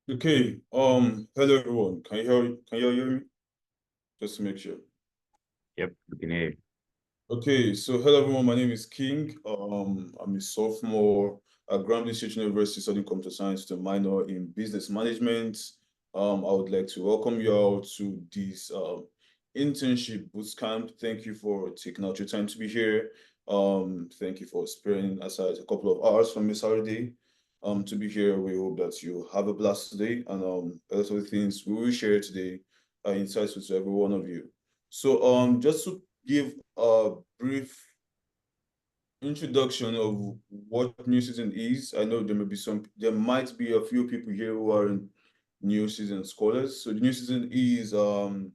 Okay. Hello everyone. Can you hear me? Just to make sure. Yep, we can hear you. Okay, so hello everyone. My name is King. I'm a sophomore at Grambling State University studying computer science with a minor in business management. I would like to welcome you all to this internship bootcamp. Thank you for taking out your time to be here. Thank you for sparing aside a couple of hours from your Saturday to be here. We hope that you have a blast today, and a lot of the things we will share today are insightful to every one of you. So just to give a brief introduction of what new season is. I know there might be a few people here who are new season scholars. So the new season is a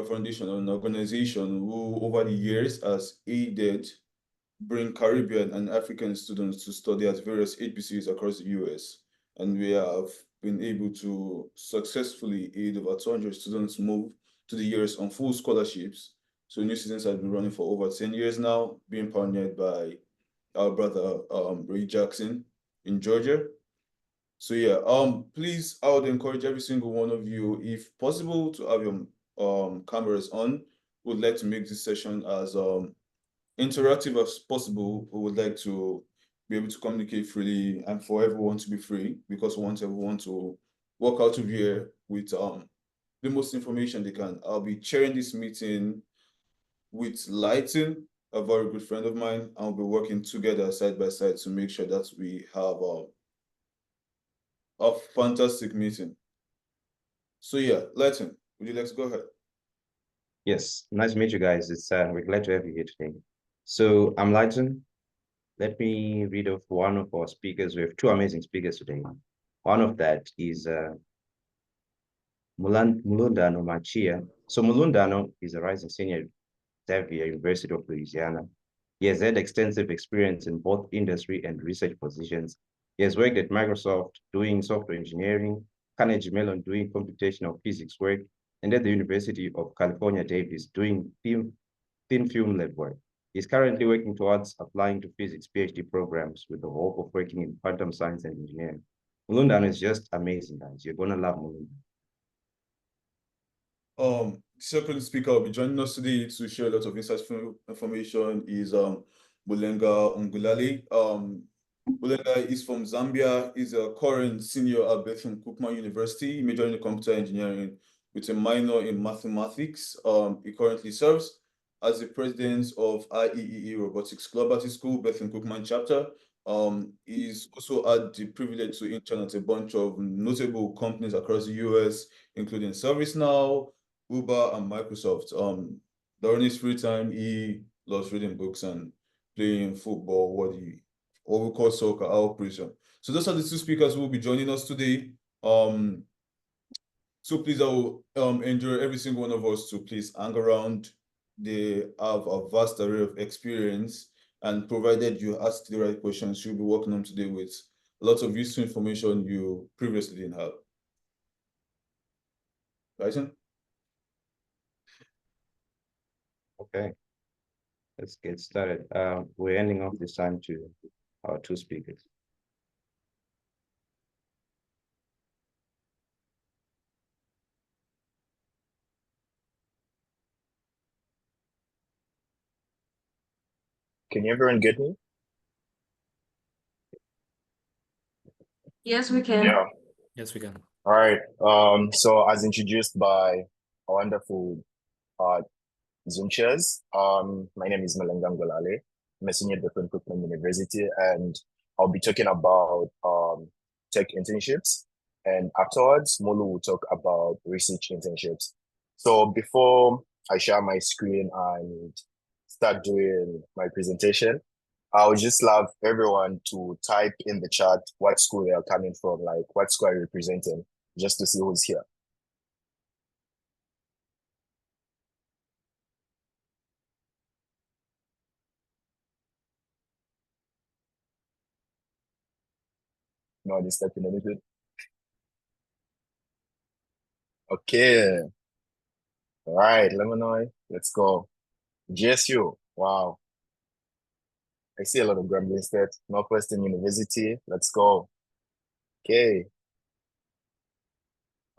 foundation, an organization who over the years has aided bring Caribbean and African students to study at various HBCUs across the US. And we have been able to successfully aid over 200 students move to the US on full scholarships. So New Students has been running for over 10 years now, being pioneered by our brother Ray Jackson in Georgia. So yeah, please, I would encourage every single one of you, if possible, to have your cameras on. Would like to make this session as interactive as possible. We would like to be able to communicate freely and for everyone to be free, because we want everyone to walk out of here with the most information they can. I'll be chairing this meeting with Lighten, a very good friend of mine, and we'll be working together side by side to make sure that we have a fantastic meeting. So yeah, Lighten, would you like to go ahead? Yes, nice to meet you guys. We're glad to have you here today. So I'm Lighton. Let me read off one of our speakers. We have two amazing speakers today. One of that is Mulundano Machia. So Mulundano is a rising senior at Xavier University of Louisiana. He has had extensive experience in both industry and research positions. He has worked at Microsoft doing software engineering, Carnegie Mellon doing computational physics work, and at the University of California, Davis doing thin film lab work. He's currently working towards applying to physics PhD programs with the hope of working in quantum science and engineering. Mulundano is just amazing, guys. You're gonna love Mulundano. Second speaker will be joining us today to share a lot of insightful information is Mulenga Ngulale. Mulenga is from Zambia. He's a current senior at Bethune-Cookman University, majoring in computer engineering with a minor in mathematics. He currently serves as the president of IEEE Robotics Club at his school, Bethune-Cookman chapter. He's also had the privilege to intern at a bunch of notable companies across the US, including ServiceNow, Uber, and Microsoft. During his free time, he loves reading books and playing football, what we call soccer, our operation. So those are the two speakers who will be joining us today. So please, I will enjoy every single one of us to please hang around. They have a vast array of experience, and provided you ask the right questions, you'll be working on today with a lot of useful information you previously didn't have. Right? Okay, let's get started. We're ending off this time to our two speakers. Can everyone get me? Yes, we can. Yeah. Yes, we can. All right. So as introduced by our wonderful Zoom chairs, my name is Mulenga. I'm a senior at Bethune-Cookman University, and I'll be talking about tech internships. And afterwards, Molu will talk about research internships. So before I share my screen and start doing my presentation, I would just love everyone to type in the chat what school they are coming from, like what school are you representing, just to see who's here. Nobody's typing anything. Okay. All right, Lemonade, let's go. GSU, wow. I see a lot of Grambling State, Northwestern University, let's go. Okay.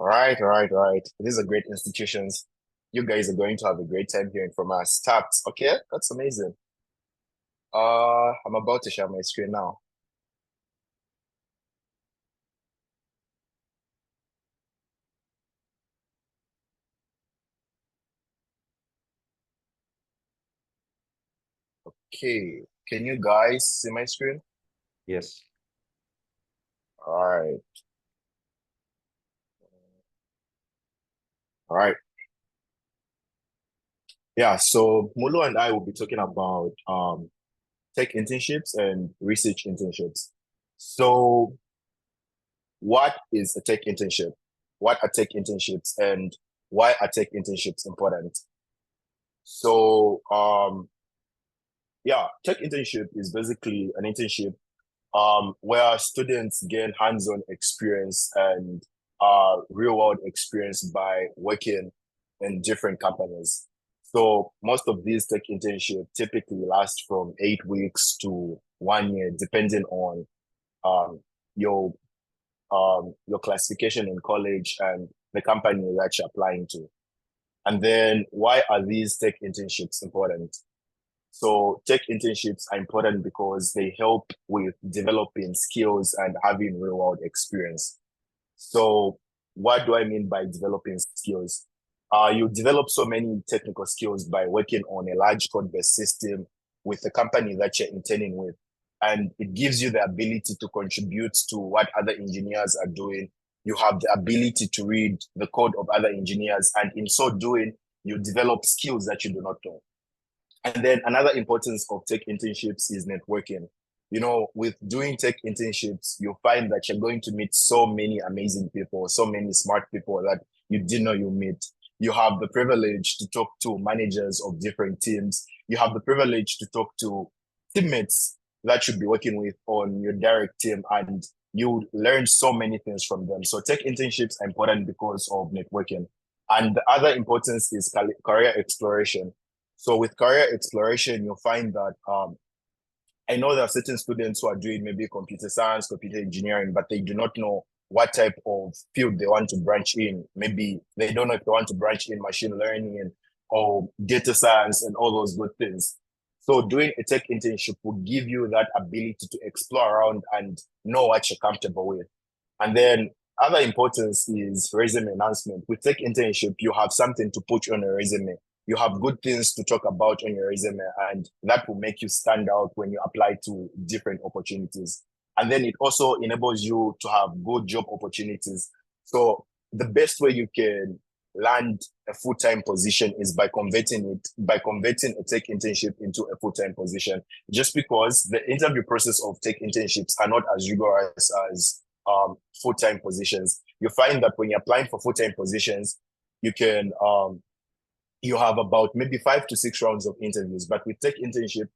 All right, all right, all right. These are great institutions. You guys are going to have a great time hearing from us. Tapped. Okay, that's amazing. I'm about to share my screen now. Okay, can you guys see my screen? Yes. All right. All right. Yeah, so Mulu and I will be talking about tech internships and research internships. So what is a tech internship? What are tech internships and why are tech internships important? So yeah, tech internship is basically an internship where students gain hands-on experience and real-world experience by working in different companies. So most of these tech internships typically last from 8 weeks to 1 year, depending on um, your your classification in college and the company that you're applying to. And then why are these tech internships important? So tech internships are important because they help with developing skills and having real world experience. So what do I mean by developing skills? You develop so many technical skills by working on a large code-based system with the company that you're interning with. And it gives you the ability to contribute to what other engineers are doing. You have the ability to read the code of other engineers. And in so doing, you develop skills that you do not know. And then another importance of tech internships is networking. You know, with doing tech internships, you'll find that you're going to meet so many amazing people, so many smart people that you didn't know you meet. You have the privilege to talk to managers of different teams. You have the privilege to talk to teammates that you'll be working with on your direct team, and you learn so many things from them. So tech internships are important because of networking. And the other importance is career exploration. So with career exploration, you'll find that I know there are certain students who are doing maybe computer science, computer engineering, but they do not know what type of field they want to branch in. Maybe they don't know if they want to branch in machine learning or data science and all those good things. So doing a tech internship will give you that ability to explore around and know what you're comfortable with. And then other importance is resume enhancement. With tech internship, you have something to put on your resume. You have good things to talk about on your resume, and that will make you stand out when you apply to different opportunities. And then it also enables you to have good job opportunities. So the best way you can land a full-time position is by converting a tech internship into a full-time position, just because the interview process of tech internships are not as rigorous as full-time positions. You find that when you're applying for full-time positions, you have about maybe 5 to 6 rounds of interviews. But with tech internship,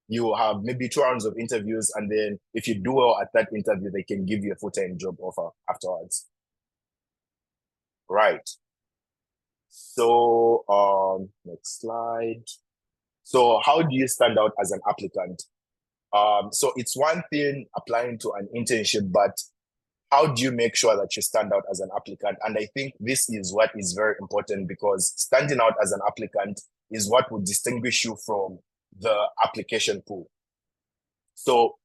you have maybe 2 rounds of interviews, and then if you do well at that interview, they can give you a full-time job offer afterwards. Right. So next slide. So how do you stand out as an applicant? So it's one thing applying to an internship, but how do you make sure that you stand out as an applicant? And I think this is what is very important, because standing out as an applicant is what will distinguish you from the application pool. So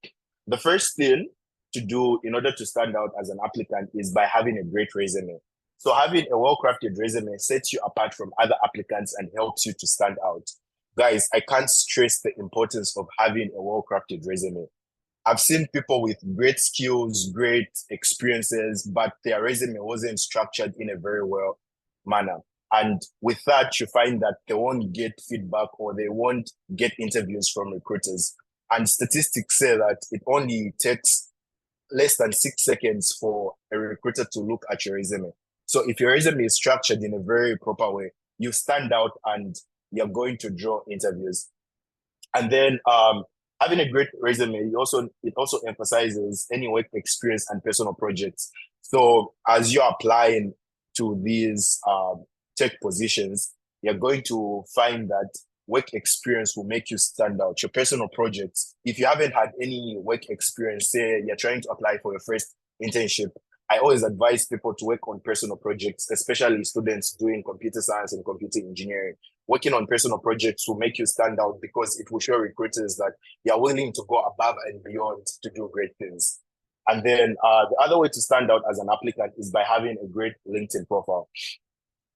the first thing to do in order to stand out as an applicant is by having a great resume. So having a well-crafted resume sets you apart from other applicants and helps you to stand out. Guys, I can't stress the importance of having a well-crafted resume. I've seen people with great skills, great experiences, but their resume wasn't structured in a very well manner. And with that, you find that they won't get feedback or they won't get interviews from recruiters. And statistics say that it only takes less than 6 seconds for a recruiter to look at your resume. So if your resume is structured in a very proper way, you stand out and you're going to draw interviews. And then having a great resume, it also emphasizes any work experience and personal projects. So as you're applying to these tech positions, you're going to find that work experience will make you stand out. Your personal projects, if you haven't had any work experience, say you're trying to apply for your first internship, I always advise people to work on personal projects, especially students doing computer science and computer engineering. Working on personal projects will make you stand out because it will show recruiters that you're willing to go above and beyond to do great things. And then the other way to stand out as an applicant is by having a great LinkedIn profile.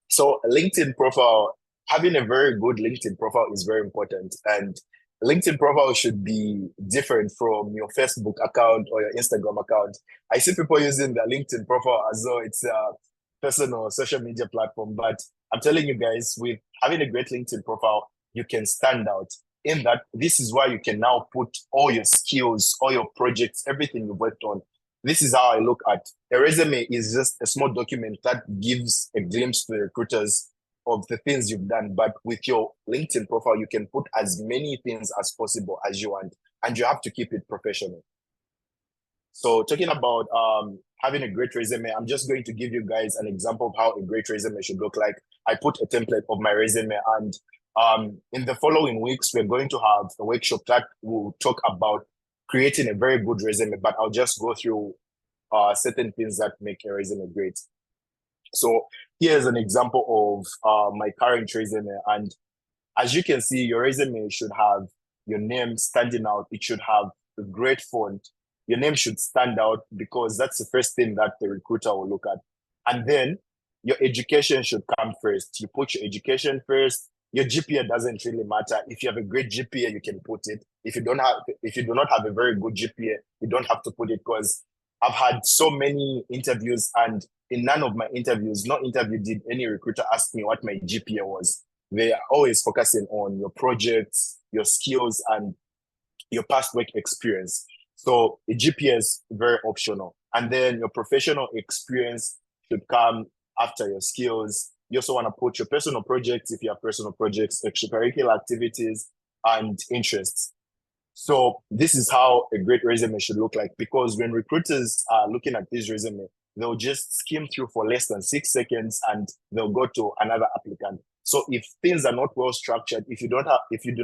So a LinkedIn profile, having a very good LinkedIn profile is very important. And LinkedIn profile should be different from your Facebook account or your Instagram account. I see people using their LinkedIn profile as though it's a personal social media platform, but I'm telling you guys, with having a great LinkedIn profile, you can stand out in that. This is why you can now put all your skills, all your projects, everything you've worked on. This is how I look at a resume. Is just a small document that gives a glimpse to the recruiters of the things you've done. But with your LinkedIn profile, you can put as many things as possible as you want, and you have to keep it professional. So talking about having a great resume, I'm just going to give you guys an example of how a great resume should look like. I put a template of my resume, and in the following weeks, we're going to have a workshop that will talk about creating a very good resume, but I'll just go through certain things that make a resume great. So here's an example of my current resume. And as you can see, your resume should have your name standing out. It should have a great font. Your name should stand out because that's the first thing that the recruiter will look at. And then your education should come first. You put your education first. Your GPA doesn't really matter. If you have a great GPA, you can put it. If you do not have a very good GPA, you don't have to put it, because I've had so many interviews, and in none of my interviews, no interview did any recruiter ask me what my GPA was. They are always focusing on your projects, your skills, and your past work experience. So the GPA is very optional. And then your professional experience should come after your skills. You also want to put your personal projects, if you have personal projects, extracurricular activities, and interests. So this is how a great resume should look like, because when recruiters are looking at this resume, they'll just skim through for less than 6 seconds and they'll go to another applicant. So if things are not well structured, if you do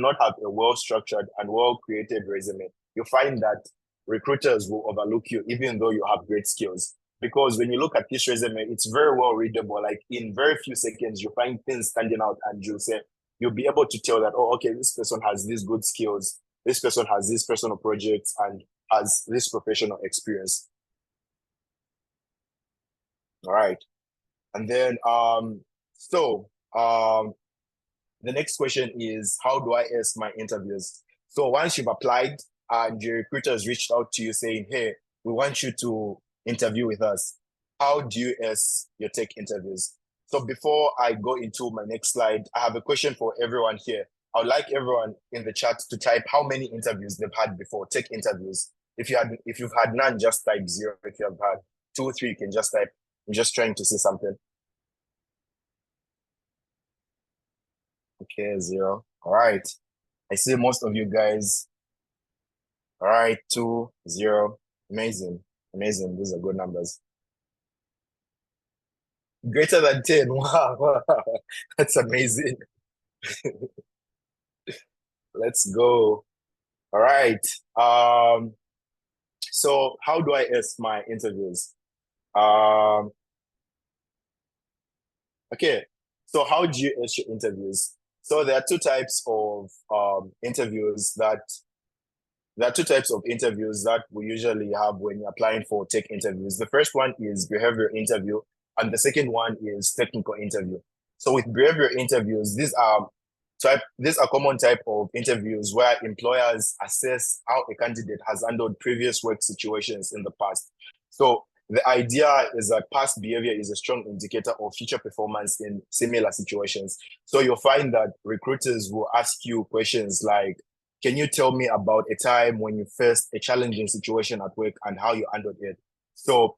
not have a well structured and well created resume, you'll find that recruiters will overlook you even though you have great skills. Because when you look at this resume, it's very well readable. Like in very few seconds, you find things standing out, and you'll be able to tell that, oh, okay, this person has these good skills. This person has these personal projects and has this professional experience. All right. And then, the next question is, how do I ace my interviews? So once you've applied and your recruiters reached out to you saying, hey, we want you to interview with us, how do you ace your tech interviews? So before I go into my next slide, I have a question for everyone here. I would like everyone in the chat to type how many interviews they've had before, tech interviews. If you've had none, just type 0. If you have had 2, 3, you can just type. I'm just trying to see something. Okay, 0. All right. I see most of you guys. All right, 2, 0. Amazing. Amazing. These are good numbers. Greater than 10. Wow. That's amazing. Let's go. All right. So how do I ace my interviews? Okay. So how do you ace your interviews? So there are two types of interviews that we usually have when you're applying for tech interviews. The first one is behavioral interview, and the second one is technical interview. So with behavioral interviews, these are common type of interviews where employers assess how a candidate has handled previous work situations in the past. So the idea is that past behavior is a strong indicator of future performance in similar situations. So you'll find that recruiters will ask you questions like, can you tell me about a time when you faced a challenging situation at work and how you handled it? So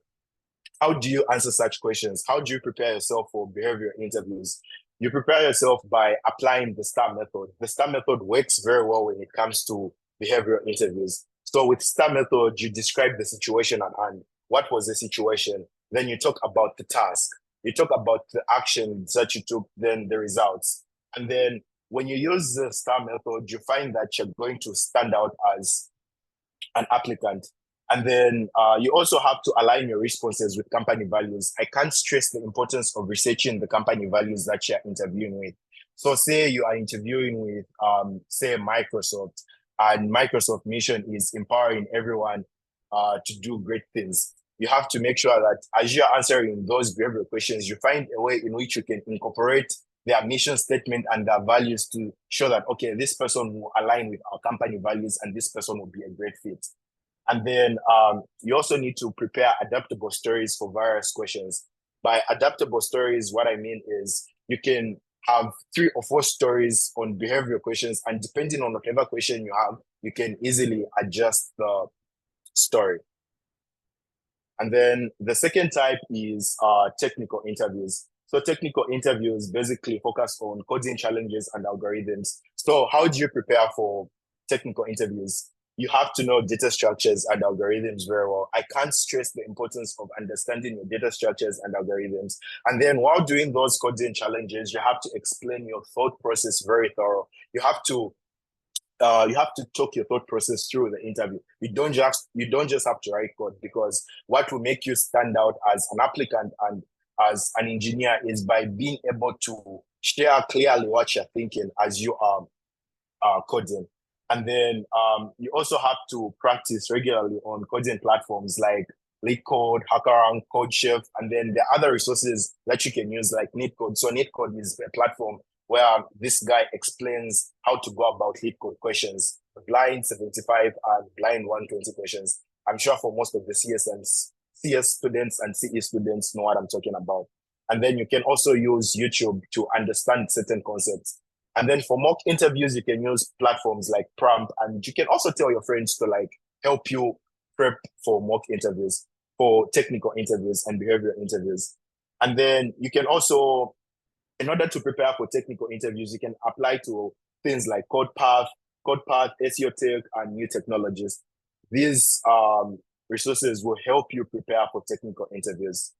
how do you answer such questions? How do you prepare yourself for behavioral interviews? You prepare yourself by applying the STAR method. The STAR method works very well when it comes to behavioral interviews. So with STAR method, you describe the situation at hand. What was the situation? Then you talk about the task. You talk about the actions that you took, then the results. And then when you use the STAR method, you find that you're going to stand out as an applicant. And then you also have to align your responses with company values. I can't stress the importance of researching the company values that you're interviewing with. So say you are interviewing with, say, Microsoft, and Microsoft mission is empowering everyone to do great things. You have to make sure that as you're answering those behavioral questions, you find a way in which you can incorporate their mission statement and their values to show that, okay, this person will align with our company values and this person will be a great fit. And then you also need to prepare adaptable stories for various questions. By adaptable stories, what I mean is you can have 3 or 4 stories on behavioral questions, and depending on whatever question you have, you can easily adjust the story. And then the second type is technical interviews. So technical interviews basically focus on coding challenges and algorithms. So how do you prepare for technical interviews? You have to know data structures and algorithms very well. I can't stress the importance of understanding your data structures and algorithms. And then while doing those coding challenges, you have to explain your thought process very thorough. You have to talk your thought process through the interview. You don't just have to write code, because what will make you stand out as an applicant and as an engineer is by being able to share clearly what you're thinking as you are coding. And then you also have to practice regularly on coding platforms like LeetCode, HackerRank, CodeChef, and then there are other resources that you can use like NeetCode. So NeetCode is a platform where this guy explains how to go about LeetCode questions, blind 75 and blind 120 questions. I'm sure for most of the CS students and CE students know what I'm talking about. And then you can also use YouTube to understand certain concepts. And then for mock interviews, you can use platforms like Prompt, and you can also tell your friends to like help you prep for mock interviews, for technical interviews and behavioral interviews. And then you can also, in order to prepare for technical interviews, you can apply to things like CodePath, SEO Tech, and new technologies. These resources will help you prepare for technical interviews.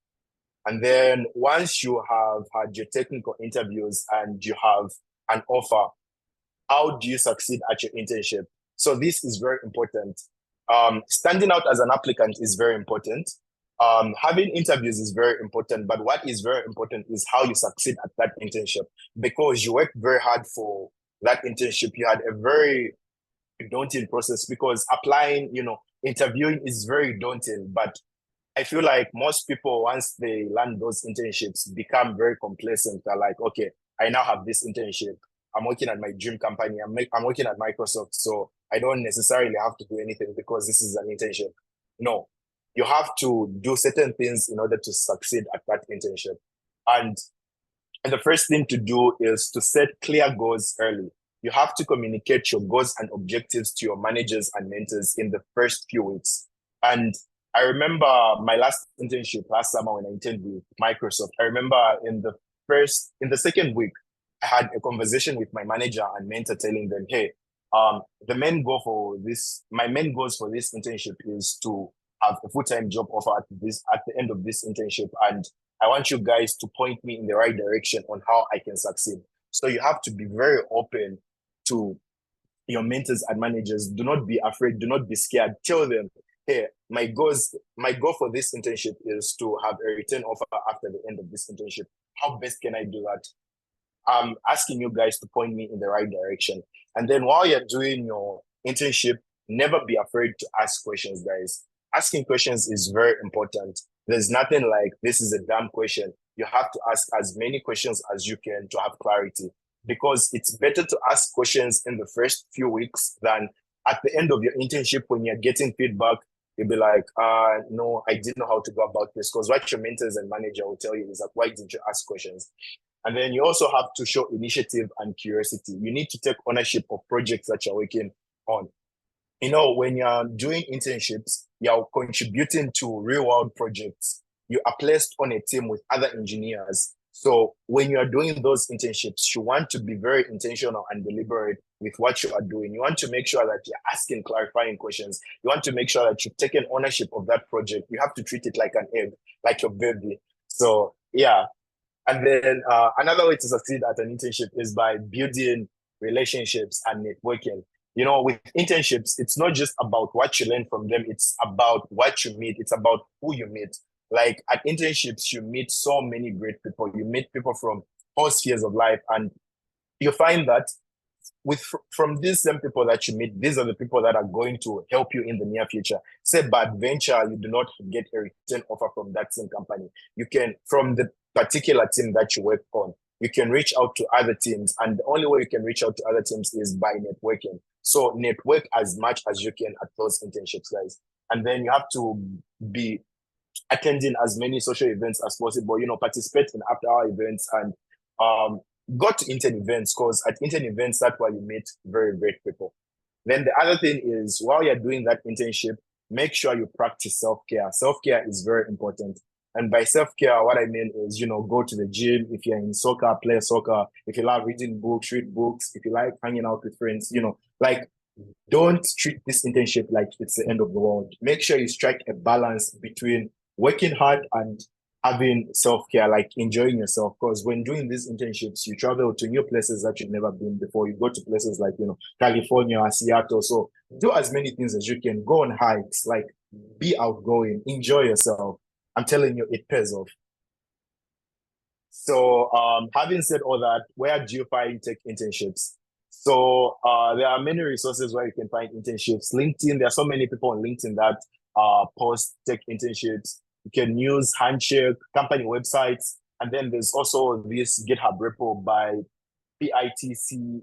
And then once you have had your technical interviews and you have an offer, how do you succeed at your internship? So this is very important. Standing out as an applicant is very important. Having interviews is very important, but what is very important is how you succeed at that internship, because you worked very hard for that internship. You had a very daunting process, because applying, interviewing is very daunting, but I feel like most people, once they land those internships, become very complacent. They're like, okay, I now have this internship. I'm working at my dream company. I'm working at Microsoft, so I don't necessarily have to do anything because this is an internship. No, you have to do certain things in order to succeed at that internship. And the first thing to do is to set clear goals early. You have to communicate your goals and objectives to your managers and mentors in the first few weeks. And I remember my last internship last summer when I interned with Microsoft. I remember in the second week, I had a conversation with my manager and mentor telling them, hey, my main goals for this internship is to have a full-time job offer at the end of this internship. And I want you guys to point me in the right direction on how I can succeed. So you have to be very open to your mentors and managers. Do not be afraid. Do not be scared. Tell them, hey, my goal for this internship is to have a return offer after the end of this internship. How best can I do that? I'm asking you guys to point me in the right direction. And then while you're doing your internship, never be afraid to ask questions, guys. Asking questions is very important. There's nothing like this is a dumb question. You have to ask as many questions as you can to have clarity, because it's better to ask questions in the first few weeks than at the end of your internship when you're getting feedback. You'll be like, no, I didn't know how to go about this. Because what your mentors and manager will tell you is like, why didn't you ask questions? And then you also have to show initiative and curiosity. You need to take ownership of projects that you're working on. When you're doing internships, you're contributing to real world projects. You are placed on a team with other engineers. So when you are doing those internships, you want to be very intentional and deliberate with what you are doing. You want to make sure that you're asking clarifying questions. You want to make sure that you've taken ownership of that project. You have to treat it like an egg, like your baby. So yeah. And then another way to succeed at an internship is by building relationships and networking. You know, with internships, it's not just about what you learn from them, it's about what you meet, it's about who you meet. Like at internships, you meet so many great people, you meet people from all spheres of life, and you find that from these same people that you meet, these are the people that are going to help you in the near future. Say by adventure, you do not get a return offer from that same company. You can, from the particular team that you work on, you can reach out to other teams. And the only way you can reach out to other teams is by networking. So network as much as you can at those internships, guys. And then you have to be attending as many social events as possible, you know, participate in after hour events, and go to intern events, because at intern events, that's where you meet very great people. Then the other thing is, while you're doing that internship, make sure you practice self-care. Self-care is very important. And by self-care, what I mean is, you know, go to the gym. If you're in soccer, play soccer. If you love reading books, read books. If you like hanging out with friends, you know, like, don't treat this internship like it's the end of the world. Make sure you strike a balance between working hard and having self-care, like enjoying yourself. Because when doing these internships, you travel to new places that you've never been before. You go to places like, you know, California, Seattle. So do as many things as you can. Go on hikes, like be outgoing, enjoy yourself. I'm telling you, it pays off. So having said all that, where do you find tech internships? So there are many resources where you can find internships. LinkedIn, there are so many people on LinkedIn that post tech internships. You can use Handshake, company websites, and then there's also this GitHub repo by PITCSC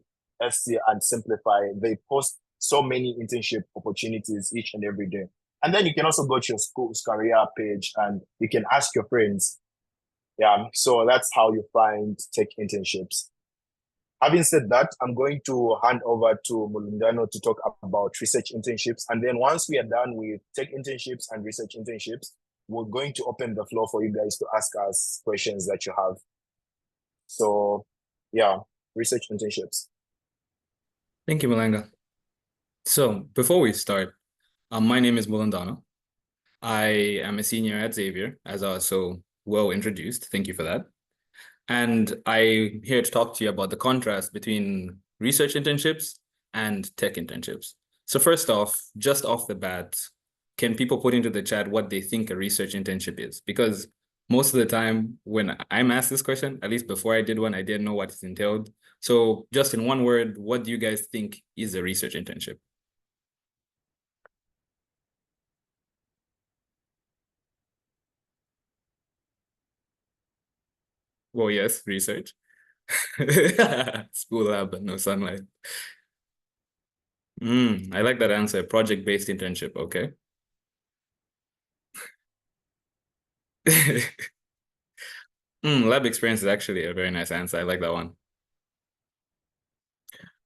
and Simplify. They post so many internship opportunities each and every day. And then you can also go to your school's career page and you can ask your friends. Yeah, so that's how you find tech internships. Having said that, I'm going to hand over to Mulundano to talk about research internships. And then once we are done with tech internships and research internships, we're going to open the floor for you guys to ask us questions that you have. So yeah, research internships. Thank you, Mulenga. So before we start, my name is Mulundano. I am a senior at Xavier, as I was so well introduced. Thank you for that. And I'm here to talk to you about the contrast between research internships and tech internships. So first off, just off the bat, can people put into the chat what they think a research internship is? Because most of the time when I'm asked this question, at least before I did one, I didn't know what it entailed. So just in one word, what do you guys think is a research internship? Well, yes, research. School lab, but no sunlight. I like that answer. Project-based internship. Okay. Lab experience is actually a very nice answer. I like that one.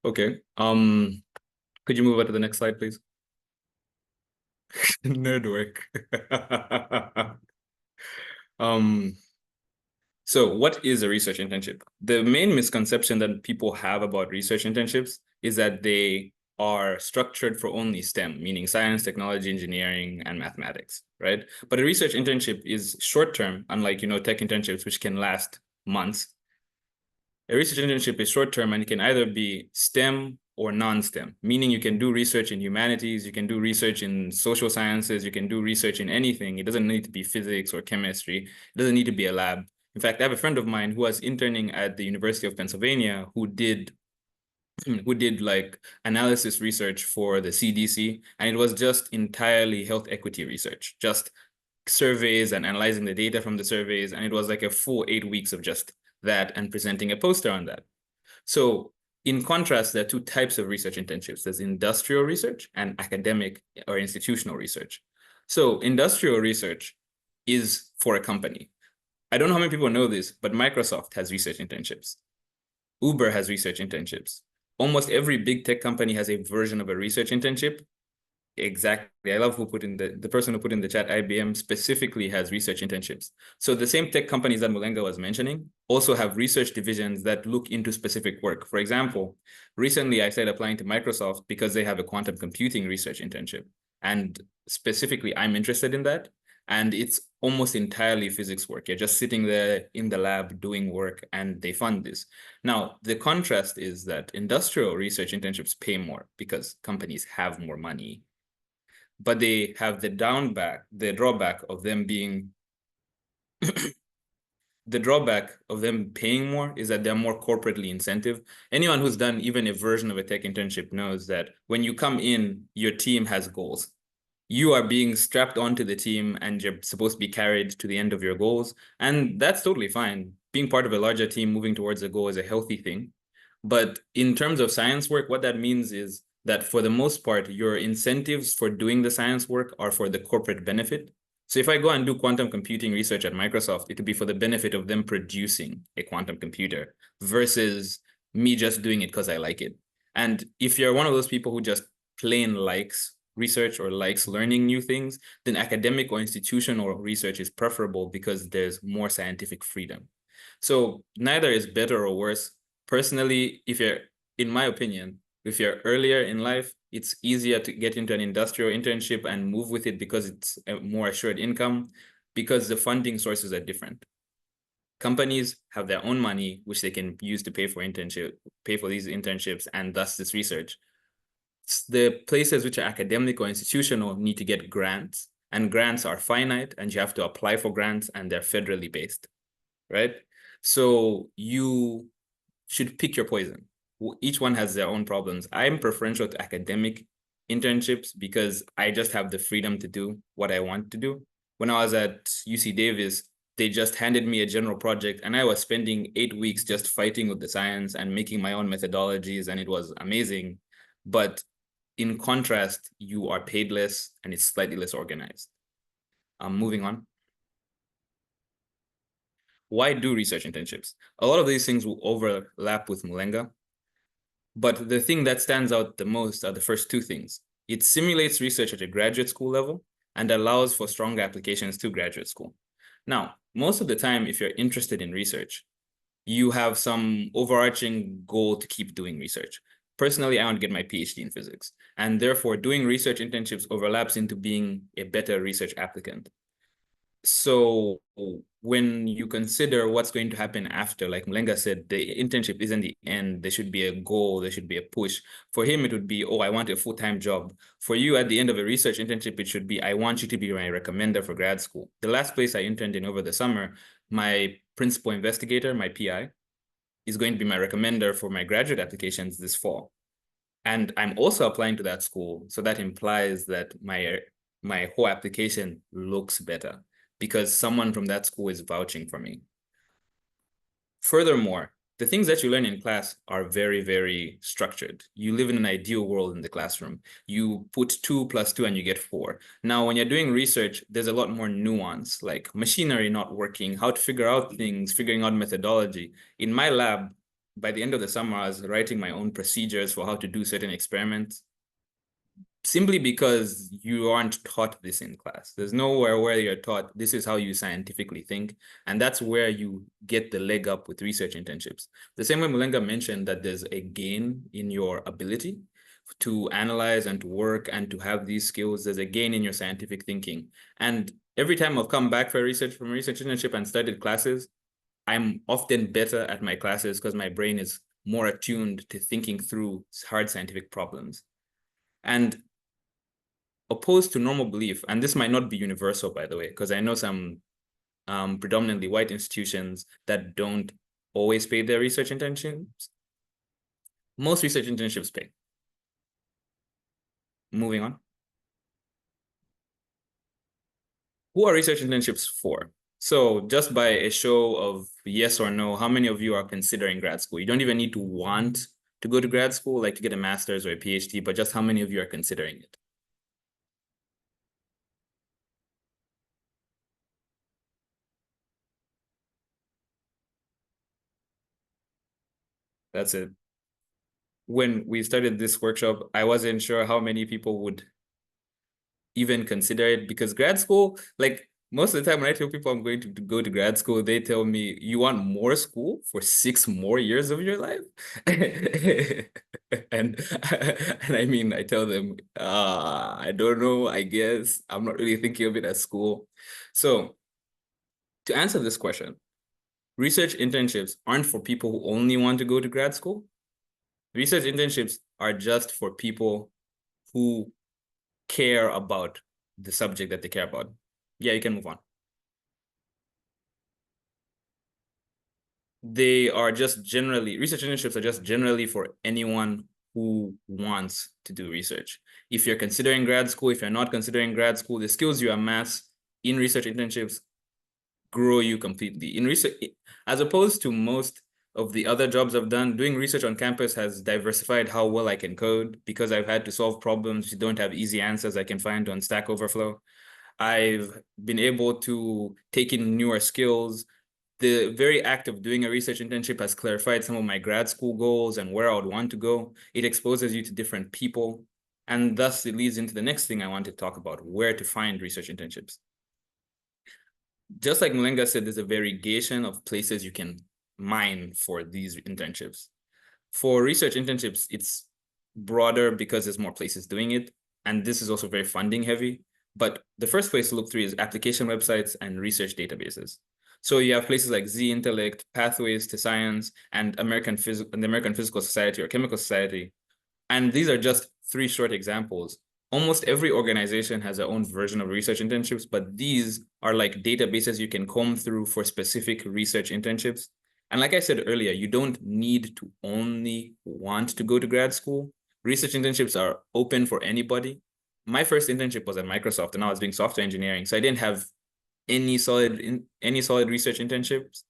Okay. Could you move on to the next slide, please? Nerd work. So what is a research internship? The main misconception that people have about research internships is that they are structured for only STEM, meaning science, technology, engineering, and mathematics, right? But a research internship is short-term, unlike, you know, tech internships, which can last months. A research internship is short-term and it can either be STEM or non-STEM, meaning you can do research in humanities, you can do research in social sciences, you can do research in anything. It doesn't need to be physics or chemistry. It doesn't need to be a lab. In fact, I have a friend of mine who was interning at the University of Pennsylvania who did like analysis research for the CDC, and it was just entirely health equity research, just surveys and analyzing the data from the surveys. And it was like a full 8 weeks of just that and presenting a poster on that. So in contrast, there are two types of research internships. There's industrial research and academic or institutional research. So industrial research is for a company. I don't know how many people know this, but Microsoft has research internships. Uber has research internships. Almost every big tech company has a version of a research internship. Exactly. I love who put in the person who put in the chat, IBM specifically has research internships. So the same tech companies that Mulenga was mentioning also have research divisions that look into specific work. For example, recently I started applying to Microsoft because they have a quantum computing research internship. And specifically, I'm interested in that. And it's almost entirely physics work. You're just sitting there in the lab doing work, and they fund this. Now, the contrast is that industrial research internships pay more because companies have more money, but they have the drawback of them being the drawback of them paying more is that they're more corporately incentive. Anyone who's done even a version of a tech internship knows that when you come in, your team has goals. You are being strapped onto the team and you're supposed to be carried to the end of your goals. And that's totally fine. Being part of a larger team moving towards a goal is a healthy thing. But in terms of science work, what that means is that for the most part, your incentives for doing the science work are for the corporate benefit. So if I go and do quantum computing research at Microsoft, it would be for the benefit of them producing a quantum computer versus me just doing it because I like it. And if you're one of those people who just plain likes research or likes learning new things, then academic or institutional research is preferable because there's more scientific freedom. So neither is better or worse. Personally, in my opinion, if you're earlier in life, it's easier to get into an industrial internship and move with it because it's a more assured income, because the funding sources are different. Companies have their own money, which they can use to pay for these internships and thus this research. The places which are academic or institutional need to get grants, and grants are finite, and you have to apply for grants, and they're federally based, right? So you should pick your poison. Each one has their own problems. I'm preferential to academic internships because I just have the freedom to do what I want to do. When I was at UC Davis, they just handed me a general project and I was spending 8 weeks just fighting with the science and making my own methodologies, and it was amazing. But in contrast, you are paid less and it's slightly less organized. Moving on. Why do research internships? A lot of these things will overlap with Mulenga, but the thing that stands out the most are the first two things. It simulates research at a graduate school level and allows for stronger applications to graduate school. Now, most of the time, if you're interested in research, you have some overarching goal to keep doing research. Personally, I want to get my PhD in physics, and therefore doing research internships overlaps into being a better research applicant. So when you consider what's going to happen after, like Mulenga said, the internship isn't the end. There should be a goal. There should be a push. For him, it would be, oh, I want a full-time job. For you, at the end of a research internship, it should be, I want you to be my recommender for grad school. The last place I interned in over the summer, my principal investigator, my PI, is going to be my recommender for my graduate applications this fall. And I'm also applying to that school. So that implies that my whole application looks better because someone from that school is vouching for me. Furthermore, the things that you learn in class are very, very structured. You live in an ideal world in the classroom. You put 2 + 2 and you get 4. Now, when you're doing research, there's a lot more nuance, like machinery not working, how to figure out things, figuring out methodology. In my lab, by the end of the summer, I was writing my own procedures for how to do certain experiments, simply because you aren't taught this in class. There's nowhere where you're taught this is how you scientifically think. And that's where you get the leg up with research internships. The same way Mulenga mentioned that there's a gain in your ability to analyze and to work and to have these skills, there's a gain in your scientific thinking. And every time I've come back from a research internship and studied classes, I'm often better at my classes because my brain is more attuned to thinking through hard scientific problems. And opposed to normal belief, and this might not be universal, by the way, because I know some predominantly white institutions that don't always pay their research internships. Most research internships pay. Moving on. Who are research internships for? So just by a show of yes or no, how many of you are considering grad school? You don't even need to want to go to grad school, like to get a master's or a PhD, but just how many of you are considering it? That's it. When we started this workshop, I wasn't sure how many people would even consider it, because grad school, like most of the time when I tell people I'm going to go to grad school, they tell me, you want more school for 6 more years of your life? And I mean, I tell them, I don't know, I guess. I'm not really thinking of it as school. So to answer this question, research internships aren't for people who only want to go to grad school. Research internships are just for people who care about the subject that they care about. Yeah, you can move on. They are just generally, research internships are just generally for anyone who wants to do research. If you're considering grad school, if you're not considering grad school, the skills you amass in research internships grow you completely. In research, as opposed to most of the other jobs I've done, doing research on campus has diversified how well I can code because I've had to solve problems you don't have easy answers I can find on Stack Overflow. I've been able to take in newer skills. The very act of doing a research internship has clarified some of my grad school goals and where I would want to go. It exposes you to different people. And thus it leads into the next thing I want to talk about, where to find research internships. Just like Mulenga said, there's a variegation of places you can mine for these internships. For research internships, it's broader because there's more places doing it. And this is also very funding heavy. But the first place to look through is application websites and research databases. So you have places like Z-Intellect, Pathways to Science, and the American Physical Society or Chemical Society. And these are just 3 short examples. Almost every organization has their own version of research internships, but these are like databases you can comb through for specific research internships. And like I said earlier, you don't need to only want to go to grad school. Research internships are open for anybody. My first internship was at Microsoft and I was doing software engineering. So I didn't have any solid research internships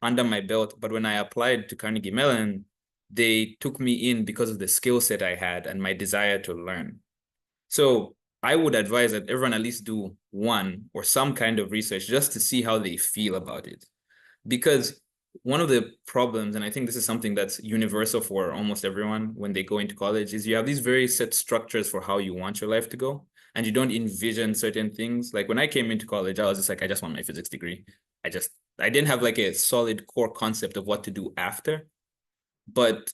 under my belt. But when I applied to Carnegie Mellon, they took me in because of the skill set I had and my desire to learn. So I would advise that everyone at least do one or some kind of research just to see how they feel about it. Because one of the problems, and I think this is something that's universal for almost everyone when they go into college, is you have these very set structures for how you want your life to go. And you don't envision certain things. Like when I came into college, I was just like, I just want my physics degree. I didn't have like a solid core concept of what to do after. But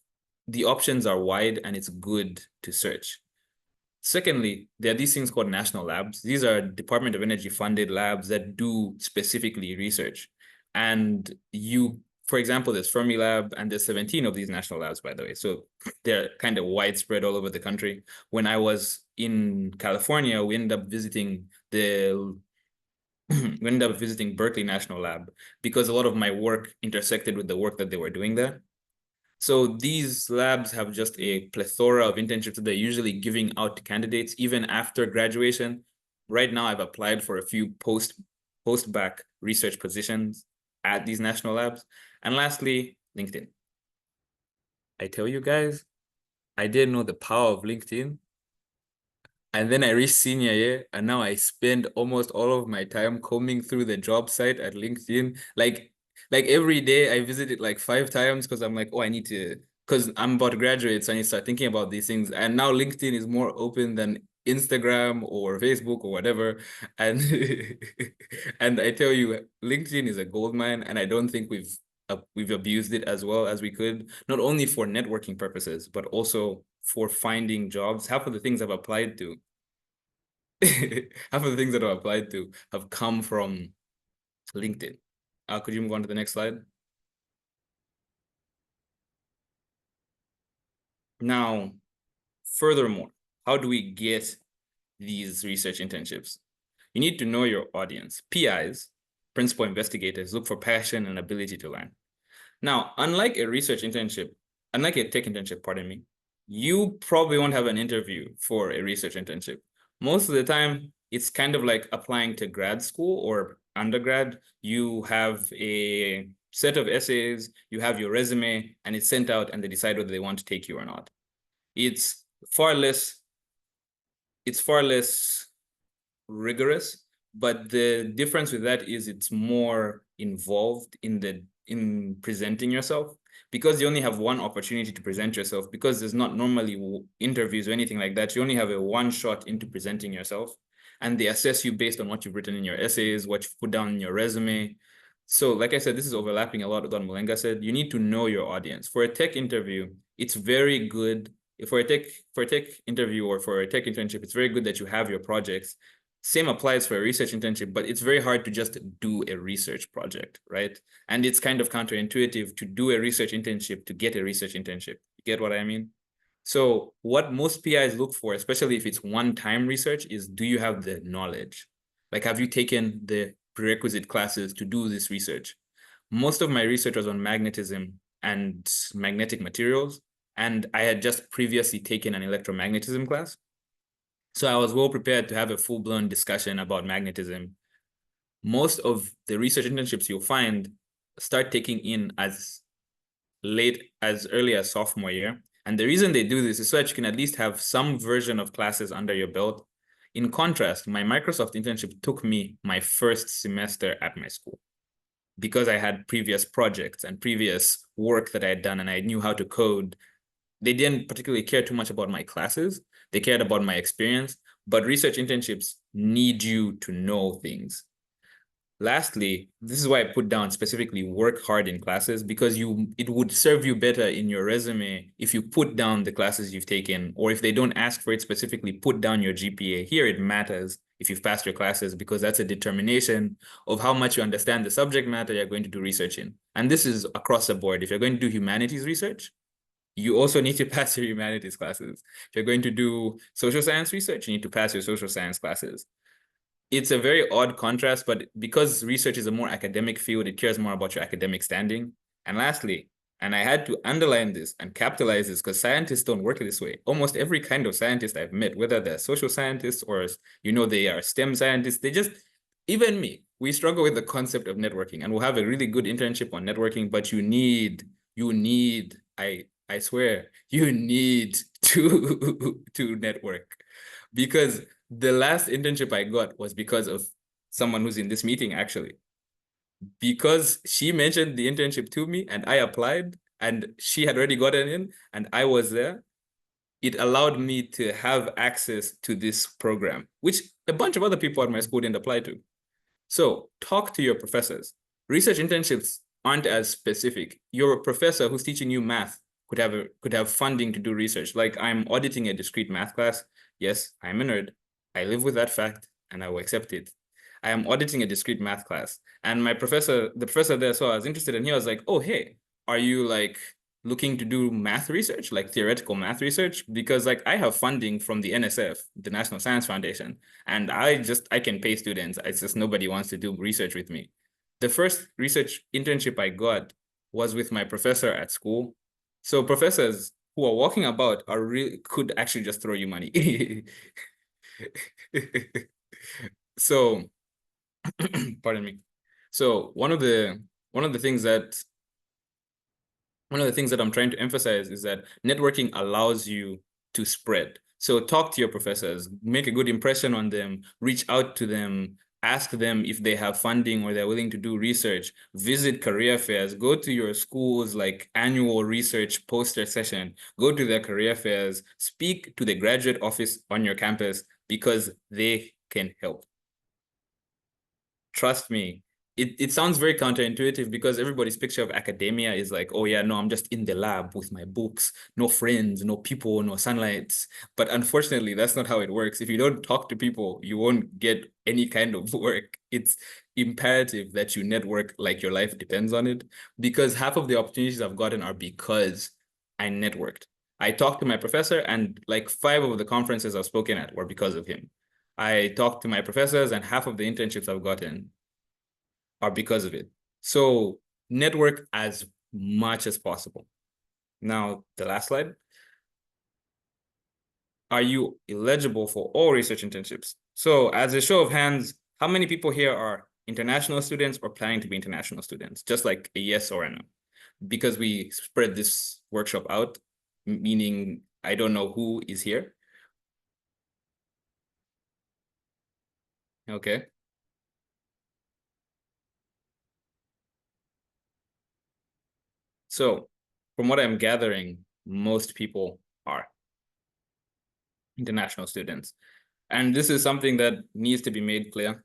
the options are wide and it's good to search. Secondly, there are these things called national labs. These are Department of Energy funded labs that do specifically research. And for example, there's Fermilab and there's 17 of these national labs, by the way. So they're kind of widespread all over the country. When I was in California, we ended up visiting Berkeley National Lab because a lot of my work intersected with the work that they were doing there. So these labs have just a plethora of internships that they're usually giving out to candidates even after graduation. Right now, I've applied for a few post-bac research positions at these national labs. And lastly, LinkedIn. I tell you guys, I didn't know the power of LinkedIn. And then I reached senior year, and now I spend almost all of my time combing through the job site at LinkedIn. Like every day I visit it like 5 times because I'm like, oh, because I'm about to graduate, so I need to start thinking about these things. And now LinkedIn is more open than Instagram or Facebook or whatever. And and I tell you, LinkedIn is a goldmine, and I don't think we've abused it as well as we could, not only for networking purposes, but also for finding jobs. Half of the things I've applied to have come from LinkedIn. Could you move on to the next slide? Now, furthermore, how do we get these research internships? You need to know your audience. PIs, principal investigators, look for passion and ability to learn. Now, unlike a tech internship, pardon me, you probably won't have an interview for a research internship. Most of the time, it's kind of like applying to grad school or undergrad. You have a set of essays, you have your resume, and it's sent out and they decide whether they want to take you or not. It's far less rigorous, but the difference with that is it's more involved in presenting yourself, because you only have one opportunity to present yourself, because there's not normally interviews or anything like that. You only have a one shot into presenting yourself. and they assess you based on what you've written in your essays, what you've put down in your resume. So like I said, this is overlapping a lot with what Mulenga said. You need to know your audience. For a tech interview, it's very good. For a tech interview or for a tech internship, it's very good that you have your projects. Same applies for a research internship, but it's very hard to just do a research project, right? And it's kind of counterintuitive to do a research internship to get a research internship. You get what I mean? So what most PIs look for, especially if it's one-time research, is do you have the knowledge? Like, have you taken the prerequisite classes to do this research? Most of my research was on magnetism and magnetic materials, and I had just previously taken an electromagnetism class. So I was well prepared to have a full-blown discussion about magnetism. Most of the research internships you'll find start taking in as early as sophomore year. And the reason they do this is so that you can at least have some version of classes under your belt. In contrast, my Microsoft internship took me my first semester at my school because I had previous projects and previous work that I had done and I knew how to code. They didn't particularly care too much about my classes. They cared about my experience, but research internships need you to know things. Lastly, this is why I put down specifically work hard in classes, because it would serve you better in your resume if you put down the classes you've taken, or if they don't ask for it specifically, put down your GPA. Here it matters if you've passed your classes, because that's a determination of how much you understand the subject matter you're going to do research in. And this is across the board. If you're going to do humanities research, you also need to pass your humanities classes. If you're going to do social science research, you need to pass your social science classes. It's a very odd contrast, but because research is a more academic field, it cares more about your academic standing. And lastly, and I had to underline this and capitalize this because scientists don't work this way. Almost every kind of scientist I've met, whether they're social scientists or, they are STEM scientists, even me, we struggle with the concept of networking, and we'll have a really good internship on networking, but you need, I swear, you need to network, because the last internship I got was because of someone who's in this meeting, actually. Because she mentioned the internship to me and I applied and she had already gotten in and I was there, it allowed me to have access to this program, which a bunch of other people at my school didn't apply to. So talk to your professors. Research internships aren't as specific. Your professor who's teaching you math could have funding to do research. Like, I'm auditing a discrete math class. Yes, I'm a nerd. I live with that fact and I will accept it. I am auditing a discrete math class. And the professor there saw I was interested, and he was like, oh, hey, are you like looking to do math research, like theoretical math research? Because like I have funding from the NSF, the National Science Foundation, and I can pay students. It's just nobody wants to do research with me. The first research internship I got was with my professor at school. So professors who are walking about could actually just throw you money. So, pardon me. So one of the things that I'm trying to emphasize is that networking allows you to spread. So talk to your professors, make a good impression on them, reach out to them, ask them if they have funding or they're willing to do research, visit career fairs, go to your school's like annual research poster session, go to their career fairs, speak to the graduate office on your campus, because they can help. Trust me. It sounds very counterintuitive because everybody's picture of academia is like, oh yeah, no, I'm just in the lab with my books, no friends, no people, no sunlight. But unfortunately, that's not how it works. If you don't talk to people, you won't get any kind of work. It's imperative that you network like your life depends on it, because half of the opportunities I've gotten are because I networked. I talked to my professor, and like 5 of the conferences I've spoken at were because of him. I talked to my professors, and half of the internships I've gotten are because of it. So network as much as possible. Now, the last slide. Are you eligible for all research internships? So as a show of hands, how many people here are international students or planning to be international students? Just like a yes or a no. Because we spread this workshop out, meaning I don't know who is here. Okay. So from what I'm gathering, most people are international students. and this is something that needs to be made clear.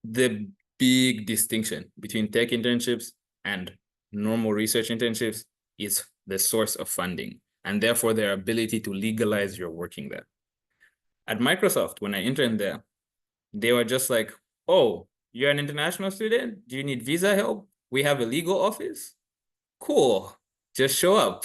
The big distinction between tech internships and normal research internships is the source of funding, and therefore their ability to legalize your working there. At Microsoft, when I interned there, they were just like, oh, you're an international student? Do you need visa help? We have a legal office. Cool. Just show up.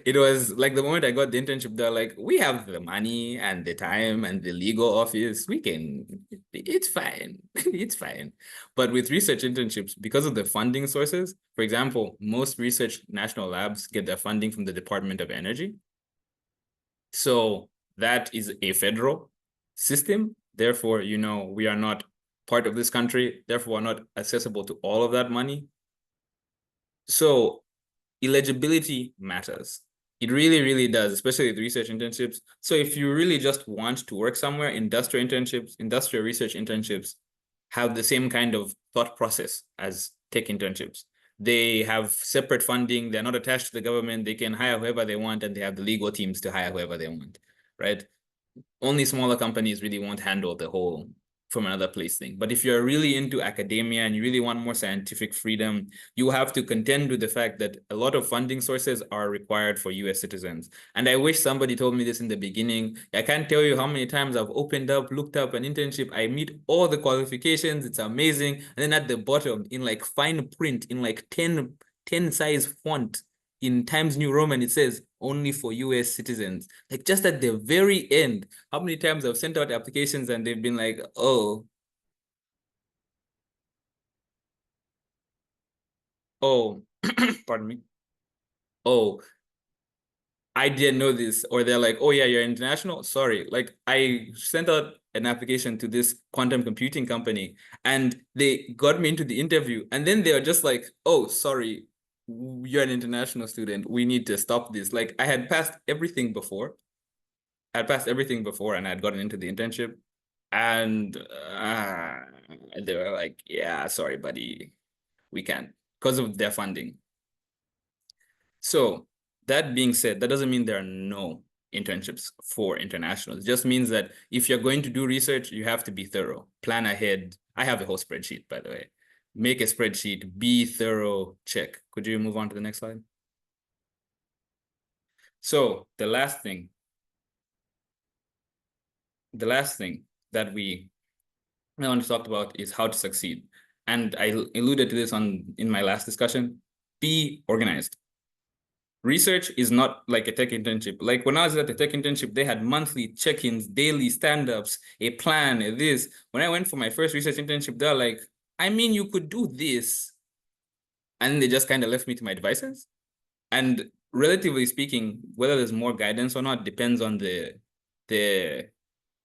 It was like the moment I got the internship, they're like, we have the money and the time and the legal office. It's fine. It's fine. But with research internships, because of the funding sources, for example, most research national labs get their funding from the Department of Energy. So that is a federal system. Therefore, we are not part of this country. Therefore, we're not accessible to all of that money. So eligibility matters. It really, really does, especially with research internships. So if you really just want to work somewhere, industrial research internships have the same kind of thought process as tech internships. They have separate funding. They're not attached to the government. They can hire whoever they want, and they have the legal teams to hire whoever they want, right? Only smaller companies really won't handle the whole from another place thing. But if you're really into academia and you really want more scientific freedom, you have to contend with the fact that a lot of funding sources are required for US citizens. And I wish somebody told me this in the beginning. I can't tell you how many times I've looked up an internship. I meet all the qualifications. It's amazing. And then at the bottom, in like fine print, in like 10 size font, in Times New Roman, it says only for US citizens. Like just at the very end, how many times I've sent out applications and they've been like, oh, pardon me. Oh, I didn't know this. Or they're like, oh yeah, you're international? Sorry. Like I sent out an application to this quantum computing company and they got me into the interview. And then they were just like, oh, sorry, you're an international student. We need to stop this. Like I had passed everything before. and I had gotten into the internship. And they were like, yeah, sorry, buddy, we can't, because of their funding. So that being said, that doesn't mean there are no internships for internationals. It just means that if you're going to do research, you have to be thorough, plan ahead. I have a whole spreadsheet, by the way. Make a spreadsheet, be thorough, check. Could you move on to the next slide? So the last thing that I want to talk about is how to succeed. And I alluded to this in my last discussion. Be organized. Research is not like a tech internship. Like when I was at the tech internship, they had monthly check-ins, daily stand-ups, a plan, this. When I went for my first research internship, they're like, I mean, you could do this. And they just kind of left me to my devices. And relatively speaking, whether there's more guidance or not depends on the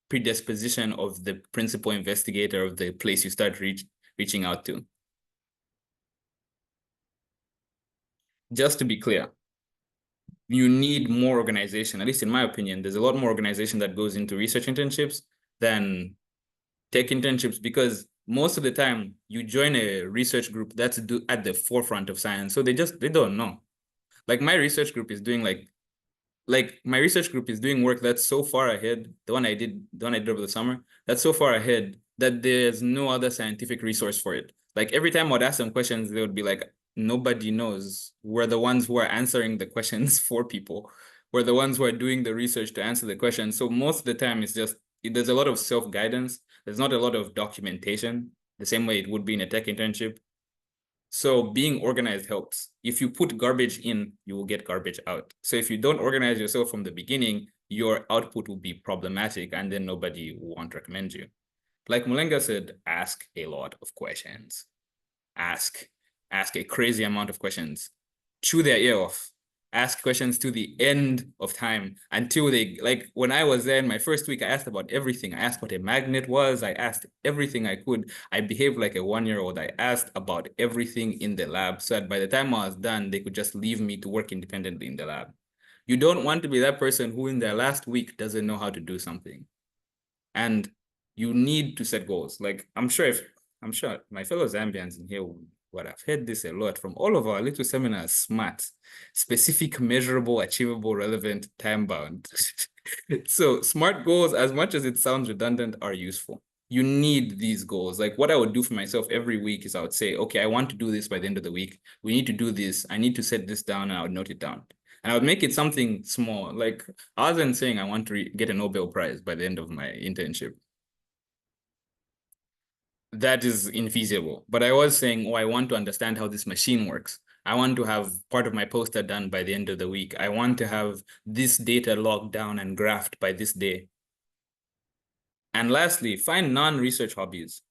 predisposition of the principal investigator of the place you start reaching out to. Just to be clear, you need more organization. At least in my opinion, there's a lot more organization that goes into research internships than tech internships, because most of the time you join a research group that's at the forefront of science. So they don't know. Like my research group is doing work that's so far ahead. The one I did over the summer, that's so far ahead that there's no other scientific resource for it. Like every time I'd ask them questions, they would be like, nobody knows. We're the ones who are answering the questions for people. We're the ones who are doing the research to answer the questions. So most of the time it's just, there's a lot of self-guidance. There's not a lot of documentation, the same way it would be in a tech internship. So being organized helps. If you put garbage in, you will get garbage out. So if you don't organize yourself from the beginning, your output will be problematic and then nobody won't recommend you. Like Mulenga said, ask a lot of questions. Ask a crazy amount of questions. Chew their ear off. Ask questions to the end of time until they, like when I was there in my first week, I asked about everything. I asked what a magnet was. I asked everything I could. I behaved like a 1-year-old. I asked about everything in the lab so that by the time I was done, they could just leave me to work independently in the lab. You don't want to be that person who in their last week doesn't know how to do something. And you need to set goals. Like I'm sure my fellow Zambians in here will but I've heard this a lot from all of our little seminars: SMART, specific, measurable, achievable, relevant, time-bound. So SMART goals, as much as it sounds redundant, are useful. You need these goals. Like what I would do for myself every week is I would say, okay, I want to do this by the end of the week. We need to do this. I need to set this down, and I would note it down. And I would make it something small. Like I wasn't saying I want to get a Nobel Prize by the end of my internship. That is infeasible. But I was saying, oh, I want to understand how this machine works. I want to have part of my poster done by the end of the week. I want to have this data logged down and graphed by this day. And lastly, find non-research hobbies.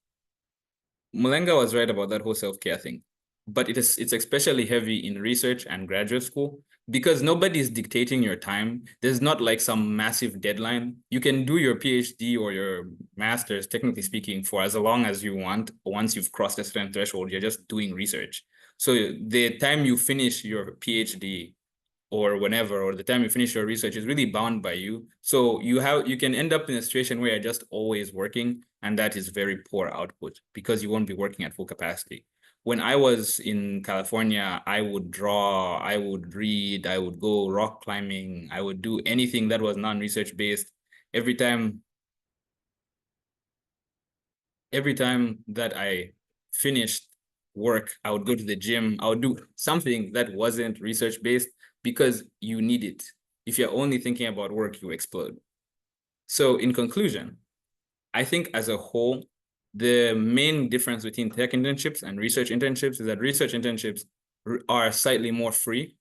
Mulenga was right about that whole self-care thing, but it's especially heavy in research and graduate school because nobody's dictating your time. There's not like some massive deadline. You can do your PhD or your master's, technically speaking, for as long as you want. Once you've crossed a certain threshold, you're just doing research. So the time you finish your PhD or whenever, or the time you finish your research is really bound by you. So you can end up in a situation where you're just always working, and that is very poor output because you won't be working at full capacity. When I was in California, I would draw, I would read, I would go rock climbing, I would do anything that was non-research based. Every time that I finished work, I would go to the gym, I would do something that wasn't research based because you need it. If you're only thinking about work, you explode. So in conclusion, I think as a whole, the main difference between tech internships and research internships is that research internships are slightly more free.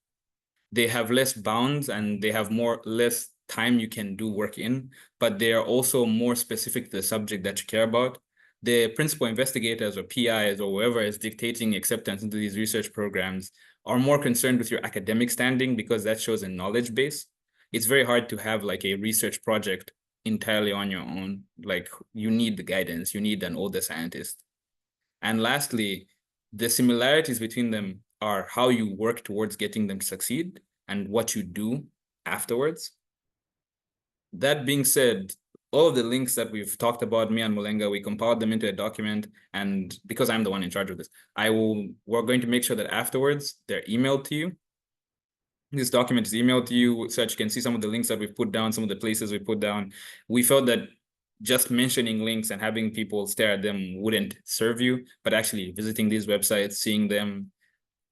They have less bounds and they have less time you can do work in, but they are also more specific to the subject that you care about. The principal investigators or PIs or whoever is dictating acceptance into these research programs are more concerned with your academic standing because that shows a knowledge base. It's very hard to have like a research project entirely on your own. Like you need the guidance, you need an older scientist. And lastly, the similarities between them are how you work towards getting them to succeed and what you do afterwards. That being said, all of the links that we've talked about, me and Mulenga, we compiled them into a document. And because I'm the one in charge of this, we're going to make sure that afterwards they're emailed to you. This document is emailed to you so that you can see some of the links that we've put down, some of the places we put down. We felt that just mentioning links and having people stare at them wouldn't serve you, but actually visiting these websites, seeing them.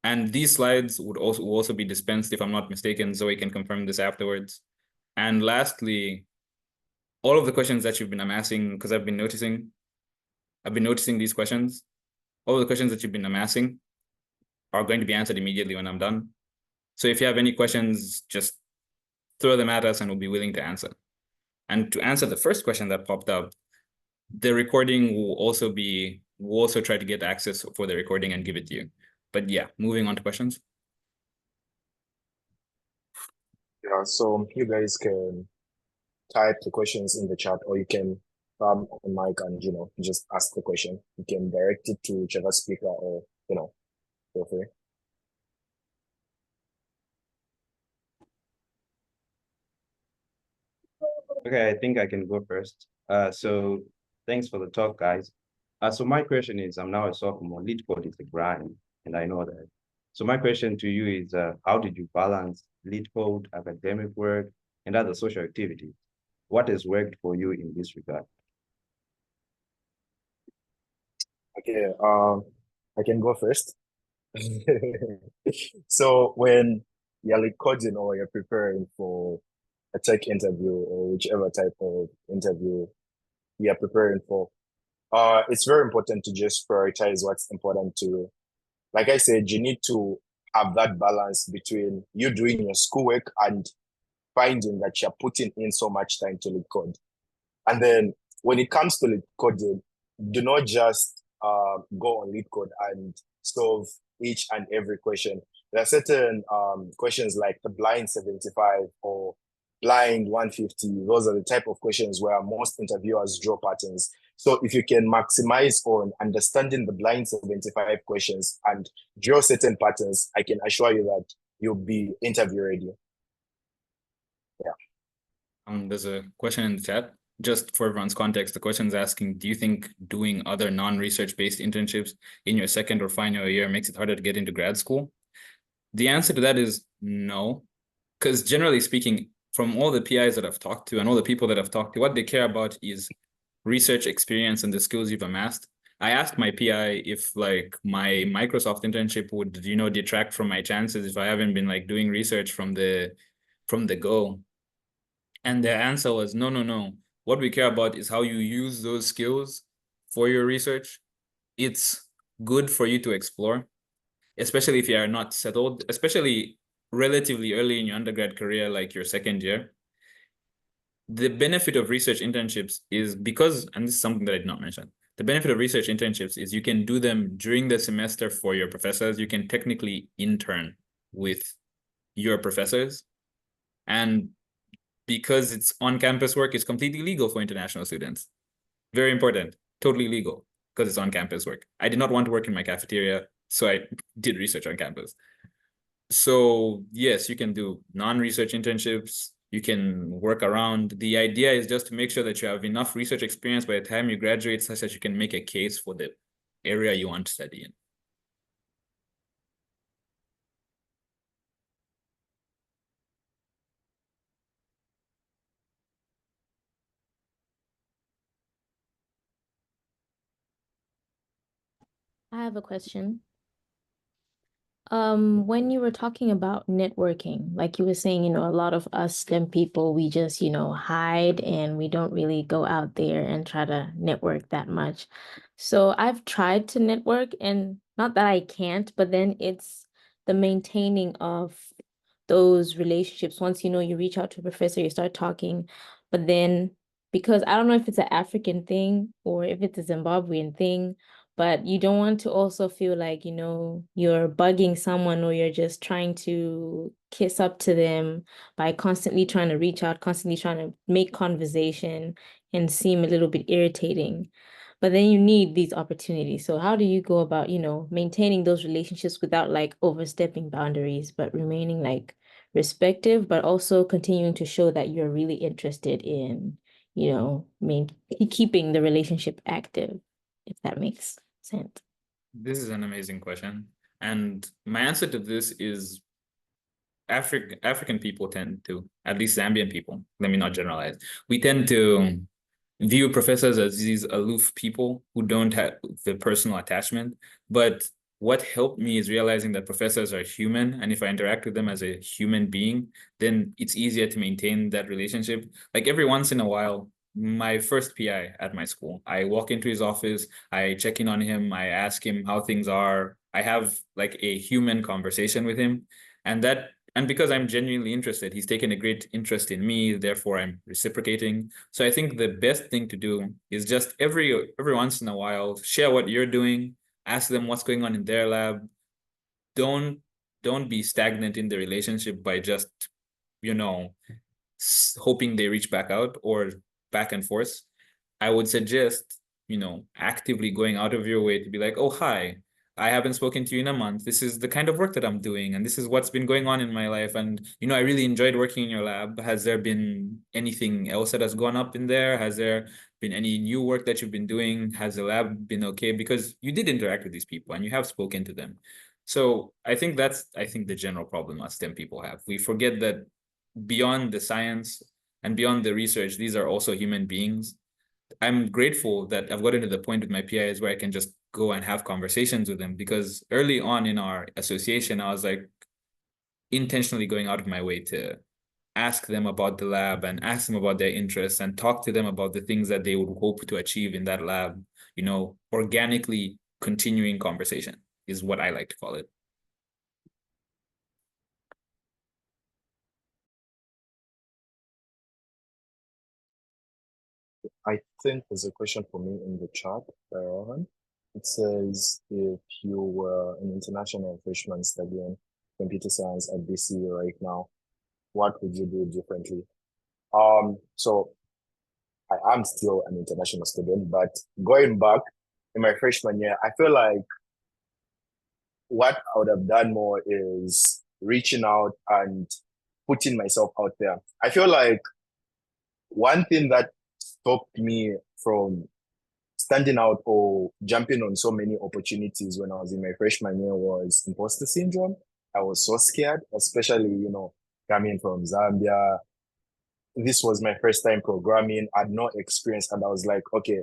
And these slides will also be dispensed, if I'm not mistaken. Zoe can confirm this afterwards. And lastly, all of the questions that you've been amassing, because I've been noticing these questions. All of the questions that you've been amassing are going to be answered immediately when I'm done. So if you have any questions, just throw them at us and we'll be willing to answer. And to answer the first question that popped up, the recording will we'll also try to get access for the recording and give it to you. But yeah, moving on to questions. Yeah, so you guys can type the questions in the chat, or you can come on mic and just ask the question. You can direct it to whichever speaker, or feel free. Okay, I think I can go first. So thanks for the talk, guys. So my question is, I'm now a sophomore. Lead code is a grind, and I know that. So my question to you is, how did you balance lead code, academic work, and other social activities? What has worked for you in this regard? Okay, I can go first. So when you're lead coding or you're preparing for a tech interview or whichever type of interview you're preparing for, it's very important to just prioritize what's important to you. Like I said, you need to have that balance between you doing your schoolwork and finding that you're putting in so much time to lead code. And then when it comes to lead coding, do not just go on lead code and solve each and every question. There are certain questions like the blind 75 or blind 150. Those are the type of questions where most interviewers draw patterns. So if you can maximize on understanding the blind 75 questions and draw certain patterns, I can assure you that you'll be interview ready. Yeah. There's a question in the chat. just for everyone's context, the question is asking, do you think doing other non-research based internships in your second or final year makes it harder to get into grad school? The answer to that is no, because generally speaking, from all the PIs that I've talked to and all the people that I've talked to, what they care about is research experience and the skills you've amassed. I asked my PI if like my Microsoft internship would, detract from my chances if I haven't been like doing research from the go. And their answer was no, no, no. What we care about is how you use those skills for your research. It's good for you to explore, especially if you are not settled, especially relatively early in your undergrad career, like your second year. The benefit of research internships is because, and this is something that I did not mention, the benefit of research internships is you can do them during the semester for your professors. You can technically intern with your professors. And because it's on-campus work, it's completely legal for international students. Very important, totally legal, because it's on-campus work. I did not want to work in my cafeteria, so I did research on campus. So yes, you can do non-research internships. You can work around. The idea is just to make sure that you have enough research experience by the time you graduate such that you can make a case for the area you want to study in. I have a question. When you were talking about networking, like you were saying, a lot of us STEM people, we just, hide and we don't really go out there and try to network that much. So I've tried to network, and not that I can't, but then it's the maintaining of those relationships. Once, you reach out to a professor, you start talking, but then because I don't know if it's an African thing or if it's a Zimbabwean thing, but you don't want to also feel like, you're bugging someone or you're just trying to kiss up to them by constantly trying to reach out, constantly trying to make conversation and seem a little bit irritating. But then you need these opportunities. So how do you go about, maintaining those relationships without like overstepping boundaries, but remaining like respective, but also continuing to show that you're really interested in, keeping the relationship active, if that makes sense. This is an amazing question. And my answer to this is African people tend to, at least Zambian people, let me not generalize, we tend to view professors as these aloof people who don't have the personal attachment. But what helped me is realizing that professors are human. And if I interact with them as a human being, then it's easier to maintain that relationship. Like every once in a while, my first PI at my school, I walk into his office, I check in on him, I ask him how things are. I have like a human conversation with him. And because I'm genuinely interested, he's taken a great interest in me, therefore I'm reciprocating. So I think the best thing to do is just every once in a while, share what you're doing, ask them what's going on in their lab. Don't be stagnant in the relationship by just, hoping they reach back out or back and forth. I would suggest, actively going out of your way to be like, oh, hi, I haven't spoken to you in a month. This is the kind of work that I'm doing, and this is what's been going on in my life. And, I really enjoyed working in your lab. Has there been anything else that has gone up in there? Has there been any new work that you've been doing? Has the lab been okay? Because you did interact with these people and you have spoken to them. So I think that's the general problem us STEM people have. We forget that beyond the science and beyond the research, these are also human beings. I'm grateful that I've gotten to the point with my PIs where I can just go and have conversations with them, because early on in our association, I was like intentionally going out of my way to ask them about the lab and ask them about their interests and talk to them about the things that they would hope to achieve in that lab. Organically continuing conversation is what I like to call it. I think there's a question for me in the chat, Rohan. It says, if you were an international freshman studying computer science at BC right now, what would you do differently? So I am still an international student, but going back in my freshman year, I feel like what I would have done more is reaching out and putting myself out there. I feel like one thing that stopped me from standing out or jumping on so many opportunities when I was in my freshman year was imposter syndrome. I was so scared, especially, coming from Zambia. This was my first time programming. I had no experience, and I was like, okay,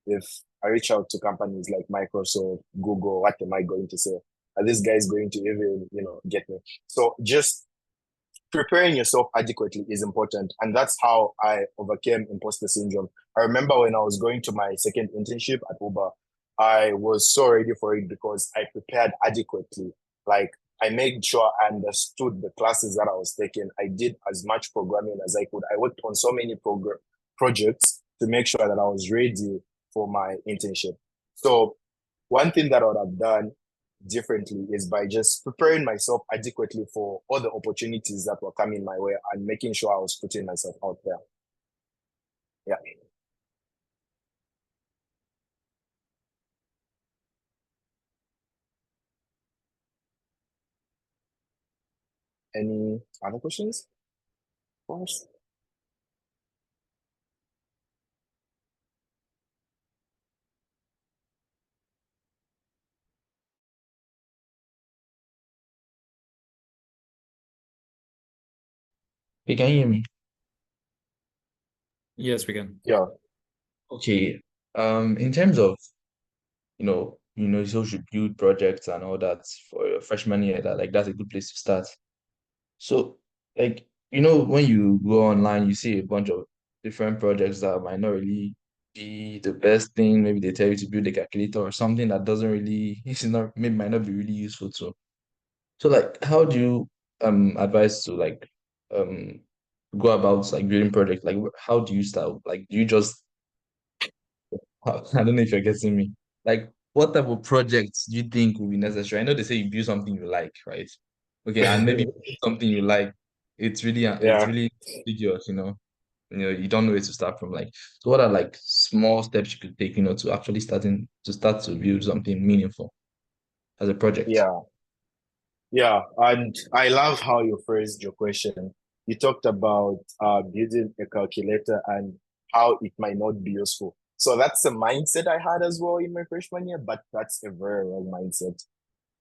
if I reach out to companies like Microsoft, Google, what am I going to say? Are these guys going to even, get me? So just preparing yourself adequately is important. And that's how I overcame imposter syndrome. I remember when I was going to my second internship at Uber, I was so ready for it because I prepared adequately. Like, I made sure I understood the classes that I was taking. I did as much programming as I could. I worked on so many projects to make sure that I was ready for my internship. So one thing that I would have done differently is by just preparing myself adequately for all the opportunities that were coming my way and making sure I was putting myself out there. Yeah. Any other questions? Of course. Hey, can you hear me? Yes, we can. Yeah. Okay. In terms of, you should build projects and all that for your freshman year, that's a good place to start. So, like, when you go online, you see a bunch of different projects that might not really be the best thing. Maybe they tell you to build a calculator or something that doesn't really, maybe might not be really useful to. So, like, how do you advise to um go about like building projects? Like, how do you start? Like, do you just I don't know if you're getting me. Like, what type of projects do you think will be necessary? I know they say you build something you like, right? Okay, and maybe something you like, it's Yeah. really ridiculous, you don't know where to start from. Like, so what are like small steps you could take, to actually start to build something meaningful as a project? Yeah. Yeah. And I love how you phrased your question. You talked about building a calculator and how it might not be useful. So that's a mindset I had as well in my freshman year, but that's a very wrong mindset.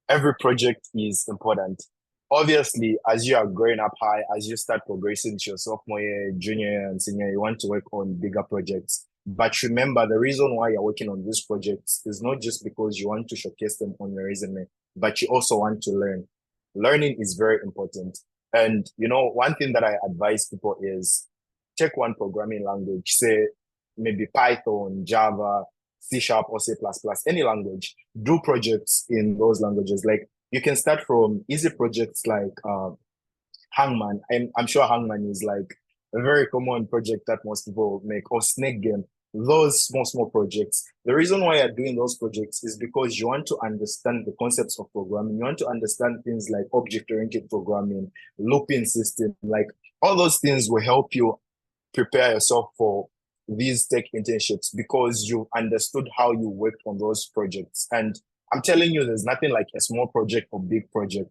Every project is important. Obviously, as you are growing up high, as you start progressing to your sophomore year, junior year, and senior, you want to work on bigger projects. But remember, the reason why you're working on these projects is not just because you want to showcase them on your resume, but you also want to learn. Learning is very important. And, one thing that I advise people is take one programming language, say maybe Python, Java, C Sharp or C++, any language, do projects in those languages. Like you can start from easy projects like Hangman. I'm sure Hangman is like a very common project that most people make, or Snake Game. Those small projects. The reason why you're doing those projects is because you want to understand the concepts of programming. You want to understand things like object-oriented programming, looping system, like all those things will help you prepare yourself for these tech internships because you understood how you worked on those projects. And I'm telling you, there's nothing like a small project or big project.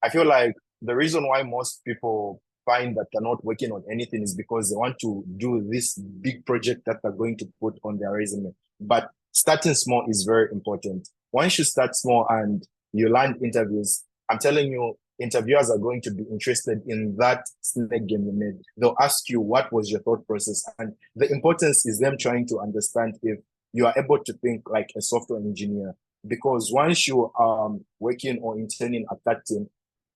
I feel like the reason why most people find that they're not working on anything is because they want to do this big project that they're going to put on their resume. But starting small is very important. Once you start small and you land interviews, I'm telling you, interviewers are going to be interested in that Snake Game you made. They'll ask you what was your thought process. And the importance is them trying to understand if you are able to think like a software engineer. Because once you are working or interning at that team,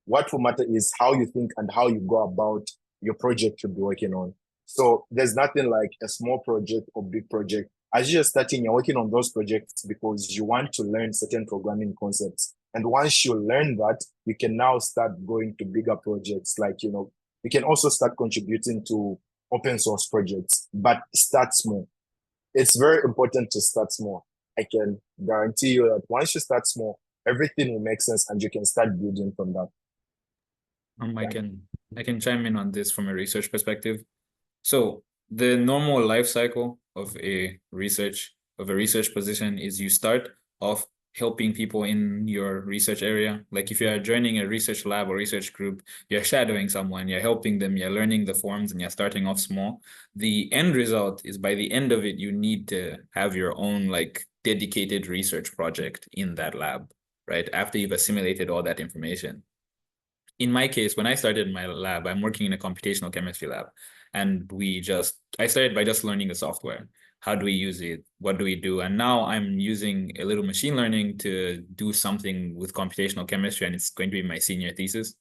what will matter is how you think and how you go about your project you'll be working on. So there's nothing like a small project or big project. As you're starting, you're working on those projects because you want to learn certain programming concepts. And once you learn that, you can now start going to bigger projects. Like, you can also start contributing to open source projects, but start small. It's very important to start small. I can guarantee you that once you start small, everything will make sense and you can start building from that. I can chime in on this from a research perspective. So the normal life cycle of a research position is you start off helping people in your research area. Like if you're joining a research lab or research group, you're shadowing someone, you're helping them, you're learning the forms, and you're starting off small. The end result is by the end of it, you need to have your own like dedicated research project in that lab, right? After you've assimilated all that information. In my case, when I started my lab, I'm working in a computational chemistry lab. And I started by just learning the software. How do we use it? What do we do? And now I'm using a little machine learning to do something with computational chemistry, and it's going to be my senior thesis.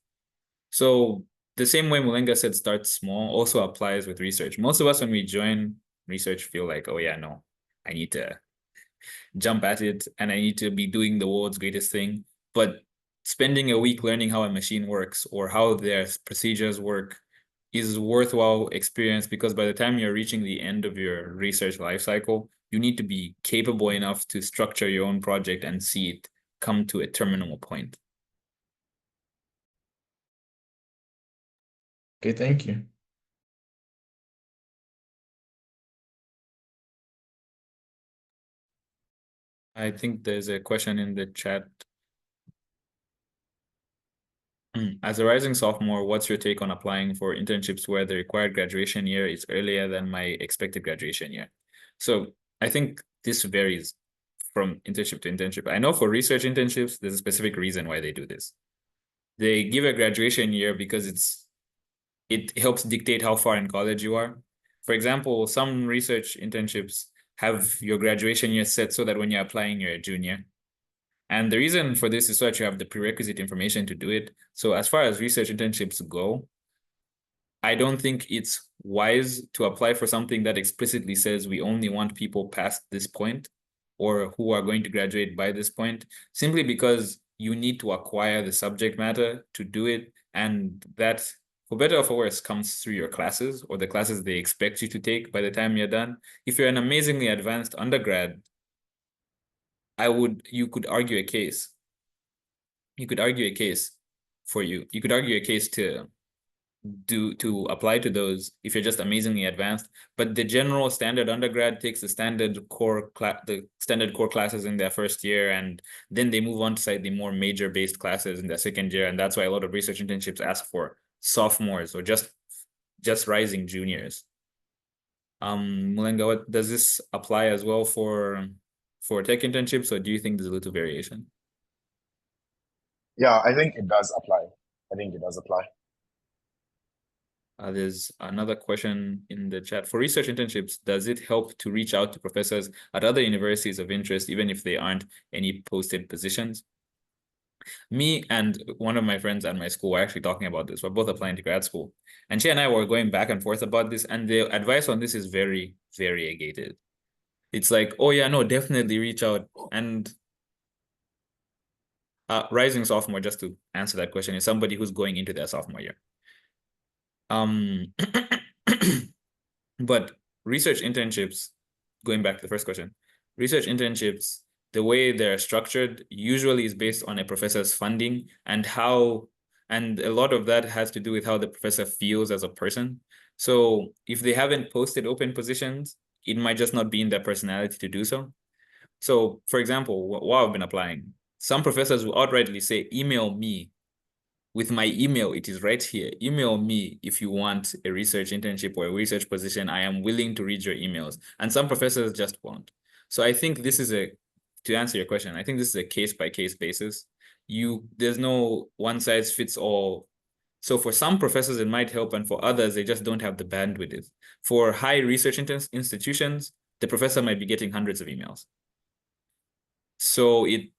So the same way Mulenga said, start small, also applies with research. Most of us, when we join research, feel like, oh yeah, no, I need to jump at it and I need to be doing the world's greatest thing. But spending a week learning how a machine works or how their procedures work is worthwhile experience, because by the time you're reaching the end of your research life cycle, you need to be capable enough to structure your own project and see it come to a terminal point. Okay, thank you. I think there's a question in the chat. As a rising sophomore, what's your take on applying for internships where the required graduation year is earlier than my expected graduation year? So I think this varies from internship to internship. I know for research internships, there's a specific reason why they do this. They give a graduation year because it helps dictate how far in college you are. For example, some research internships have your graduation year set so that when you're applying, you're a junior. And the reason for this is so that you have the prerequisite information to do it. So as far as research internships go, I don't think it's wise to apply for something that explicitly says we only want people past this point or who are going to graduate by this point, simply because you need to acquire the subject matter to do it. And that, for better or for worse, comes through your classes or the classes they expect you to take by the time you're done. If you're an amazingly advanced undergrad, you could argue a case. You could argue a case for you. You could argue a case to apply to those if you're just amazingly advanced. But the general standard undergrad takes the standard core classes in their first year, and then they move on to slightly more major-based classes in their second year. And that's why a lot of research internships ask for sophomores or just rising juniors. Mulenga, what does this apply as well for tech internships, or do you think there's a little variation? Yeah, I think it does apply. I think it does apply. There's another question in the chat. For research internships, does it help to reach out to professors at other universities of interest, even if they aren't any posted positions? Me and one of my friends at my school were actually talking about this. We're both applying to grad school. And she and I were going back and forth about this. And the advice on this is very variegated. It's like, oh yeah, no, definitely reach out. And rising sophomore, just to answer that question, is somebody who's going into their sophomore year. But research internships, going back to the first question, research internships, the way they're structured usually is based on a professor's funding and a lot of that has to do with how the professor feels as a person. So if they haven't posted open positions, it might just not be in their personality to do so. So for example, while I've been applying, some professors will outrightly say, email me. With my email, it is right here. Email me if you want a research internship or a research position. I am willing to read your emails. And some professors just won't. So I think this is to answer your question, I think this is a case-by-case basis. There's no one size fits all. So for some professors, it might help, and for others, they just don't have the bandwidth. For high research institutions, the professor might be getting hundreds of emails. So I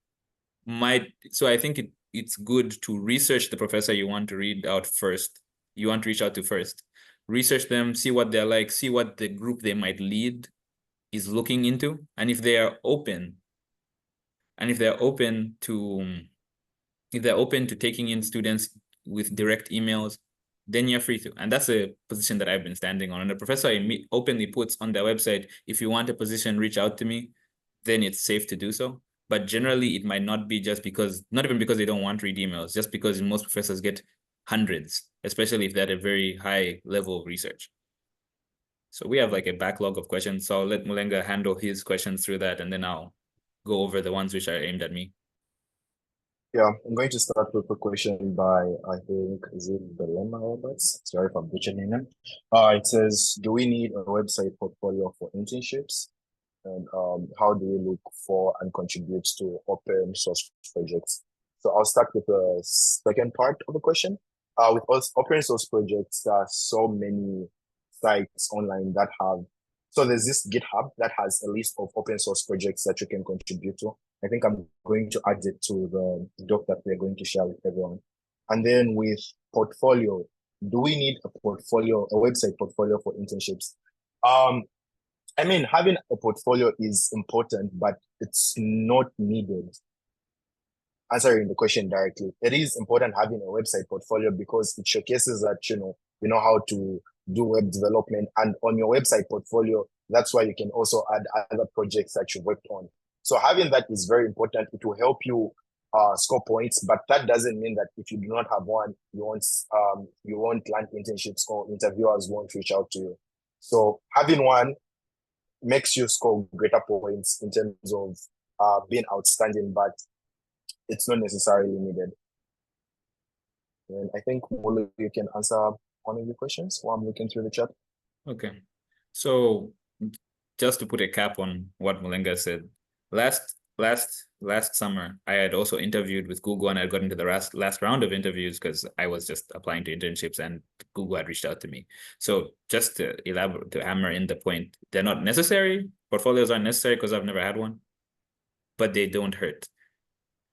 think it's good to research the professor you want to reach out to first. Research them, see what they're like, see what the group they might lead is looking into. And if they're open to taking in students with direct emails, then you're free to. And that's a position that I've been standing on. And the professor openly puts on their website, if you want a position, reach out to me, then it's safe to do so. But generally, it might not be not even because they don't want to read emails, just because most professors get hundreds, especially if they're at a very high level of research. So we have like a backlog of questions. So I'll let Mulenga handle his questions through that, and then I'll go over the ones which are aimed at me. Yeah, I'm going to start with a question by, I think, is it Belema Roberts? Sorry if I'm butchering your name. It says, do we need a website portfolio for internships? And how do we look for and contribute to open source projects? So I'll start with the second part of the question. With us open source projects, there are so many sites online that have, so there's this GitHub that has a list of open source projects that you can contribute to. I think I'm going to add it to the doc that we're going to share with everyone. And then with portfolio, do we need a portfolio, a website portfolio for internships? I mean, having a portfolio is important, but it's not needed. Answering the question directly, it is important having a website portfolio because it showcases that, you know how to do web development. And on your website portfolio, that's why you can also add other projects that you worked on. So having that is very important. It will help you score points, but that doesn't mean that if you do not have one, you won't land internships or interviewers won't reach out to you. So having one makes you score greater points in terms of being outstanding, but it's not necessarily needed. And I think Mulu, you can answer one of the questions while I'm looking through the chat. Okay. So just to put a cap on what Mulenga said, last summer, I had also interviewed with Google and I got into the last round of interviews because I was just applying to internships and Google had reached out to me. So just to elaborate, to hammer in the point, they're not necessary. Portfolios aren't necessary because I've never had one, but they don't hurt.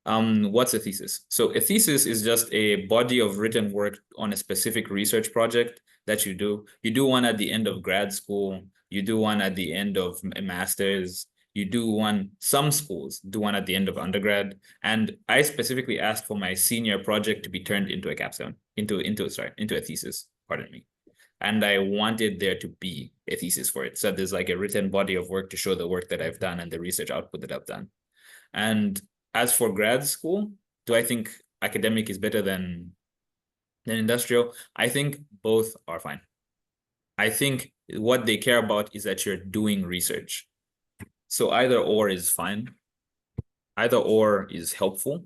What's a thesis? So a thesis is just a body of written work on a specific research project that you do. You do one at the end of grad school. You do one at the end of a master's. You do one, some schools do one at the end of undergrad. And I specifically asked for my senior project to be turned into a capstone, into a thesis, pardon me. And I wanted there to be a thesis for it. So there's like a written body of work to show the work that I've done and the research output that I've done. And as for grad school, do I think academic is better than industrial? I think both are fine. I think what they care about is that you're doing research. So either or is fine. Either or is helpful.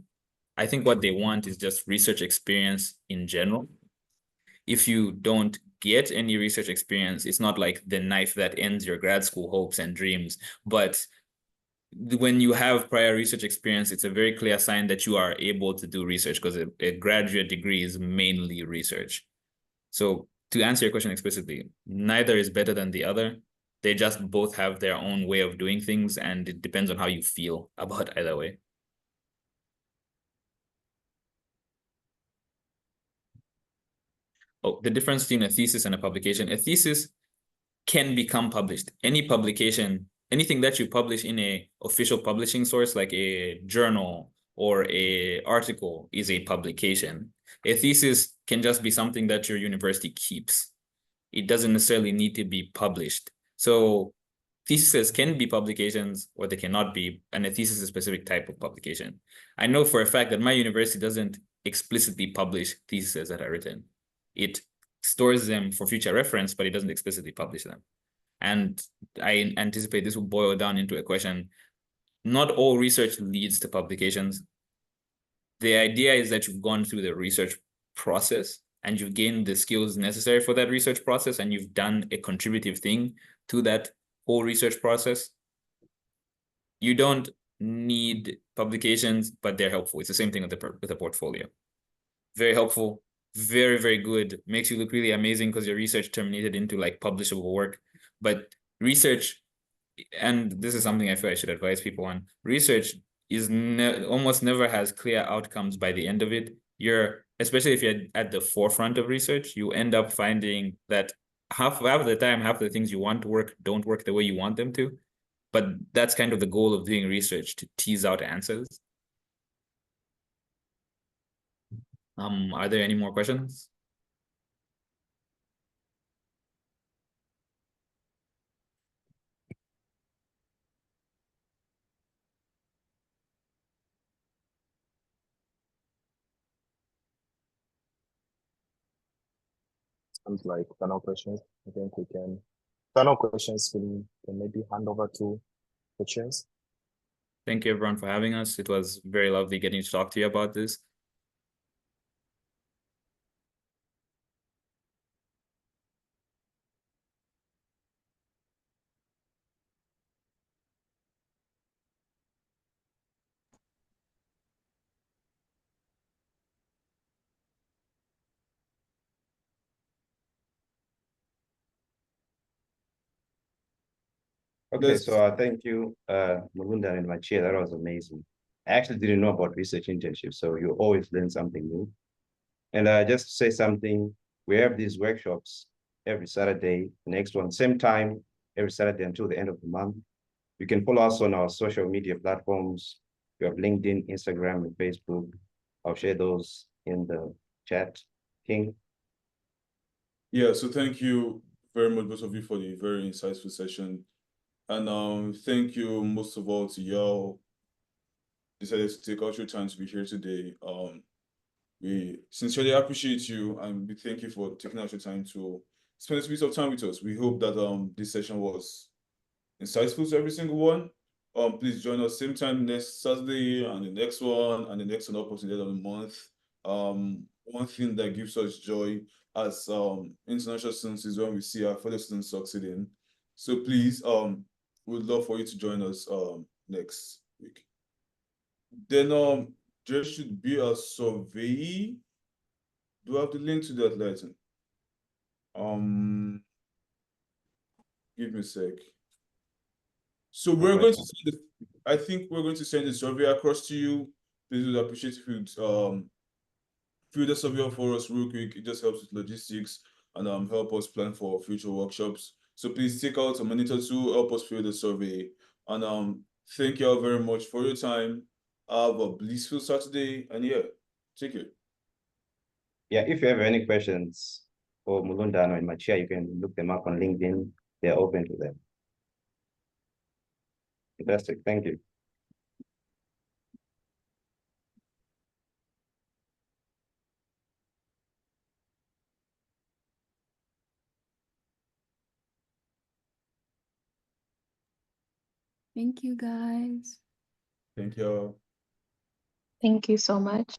I think what they want is just research experience in general. If you don't get any research experience, it's not like the knife that ends your grad school hopes and dreams, but when you have prior research experience, it's a very clear sign that you are able to do research because a graduate degree is mainly research. So to answer your question explicitly, neither is better than the other. They just both have their own way of doing things, and it depends on how you feel about either way. Oh, the difference between a thesis and a publication. A thesis can become published. Any publication, anything that you publish in a official publishing source, like a journal or a article, is a publication. A thesis can just be something that your university keeps. It doesn't necessarily need to be published. So theses can be publications or they cannot be, and a thesis is a specific type of publication. I know for a fact that my university doesn't explicitly publish theses that are written. It stores them for future reference, but it doesn't explicitly publish them. And I anticipate this will boil down into a question. Not all research leads to publications. The idea is that you've gone through the research process and you've gained the skills necessary for that research process and you've done a contributive thing to that whole research process. You don't need publications, but they're helpful. It's the same thing with a portfolio. Very helpful, very, very good. Makes you look really amazing because your research terminated into like publishable work. But research, and this is something I feel I should advise people on, research is almost never has clear outcomes by the end of it. Especially if you're at the forefront of research, you end up finding that half of the time, half of the things you want to work don't work the way you want them to. But that's kind of the goal of doing research, to tease out answers. Are there any more questions? Sounds like final questions. I think we can, final questions, we can maybe hand over to the chairs. Thank you everyone for having us. It was very lovely getting to talk to you about this. Okay, Let's so thank you, Mulundano and Machia. That was amazing. I actually didn't know about research internships, so you always learn something new. And just to say something, we have these workshops every Saturday. The next one, same time, every Saturday until the end of the month. You can follow us on our social media platforms. We have LinkedIn, Instagram, and Facebook. I'll share those in the chat. King. Yeah, so thank you very much, both of you, for the very insightful session. And thank you most of all to y'all decided to take out your time to be here today. We sincerely appreciate you, and we thank you for taking out your time to spend this piece of time with us. We hope that this session was insightful to every single one. Please join us same time next Saturday and the next one and the next one up until the end of the month. One thing that gives us joy as international students is when we see our fellow students succeeding. So please, we'd love for you to join us next week. Then there should be a survey. Do I have the link to that later? Give me a sec. So we're going to send the, I think we're going to send the survey across to you. Please would appreciate if you'd fill the survey out for us real quick. It just helps with logistics and help us plan for future workshops. So please take out a minute or two, help us fill the survey. And thank you all very much for your time. Have a blissful Saturday, and yeah, take care. Yeah, if you have any questions for Mulundano and Machia, you can look them up on LinkedIn. They're open to them. Fantastic. Thank you. Thank you, guys. Thank you all. Thank you so much.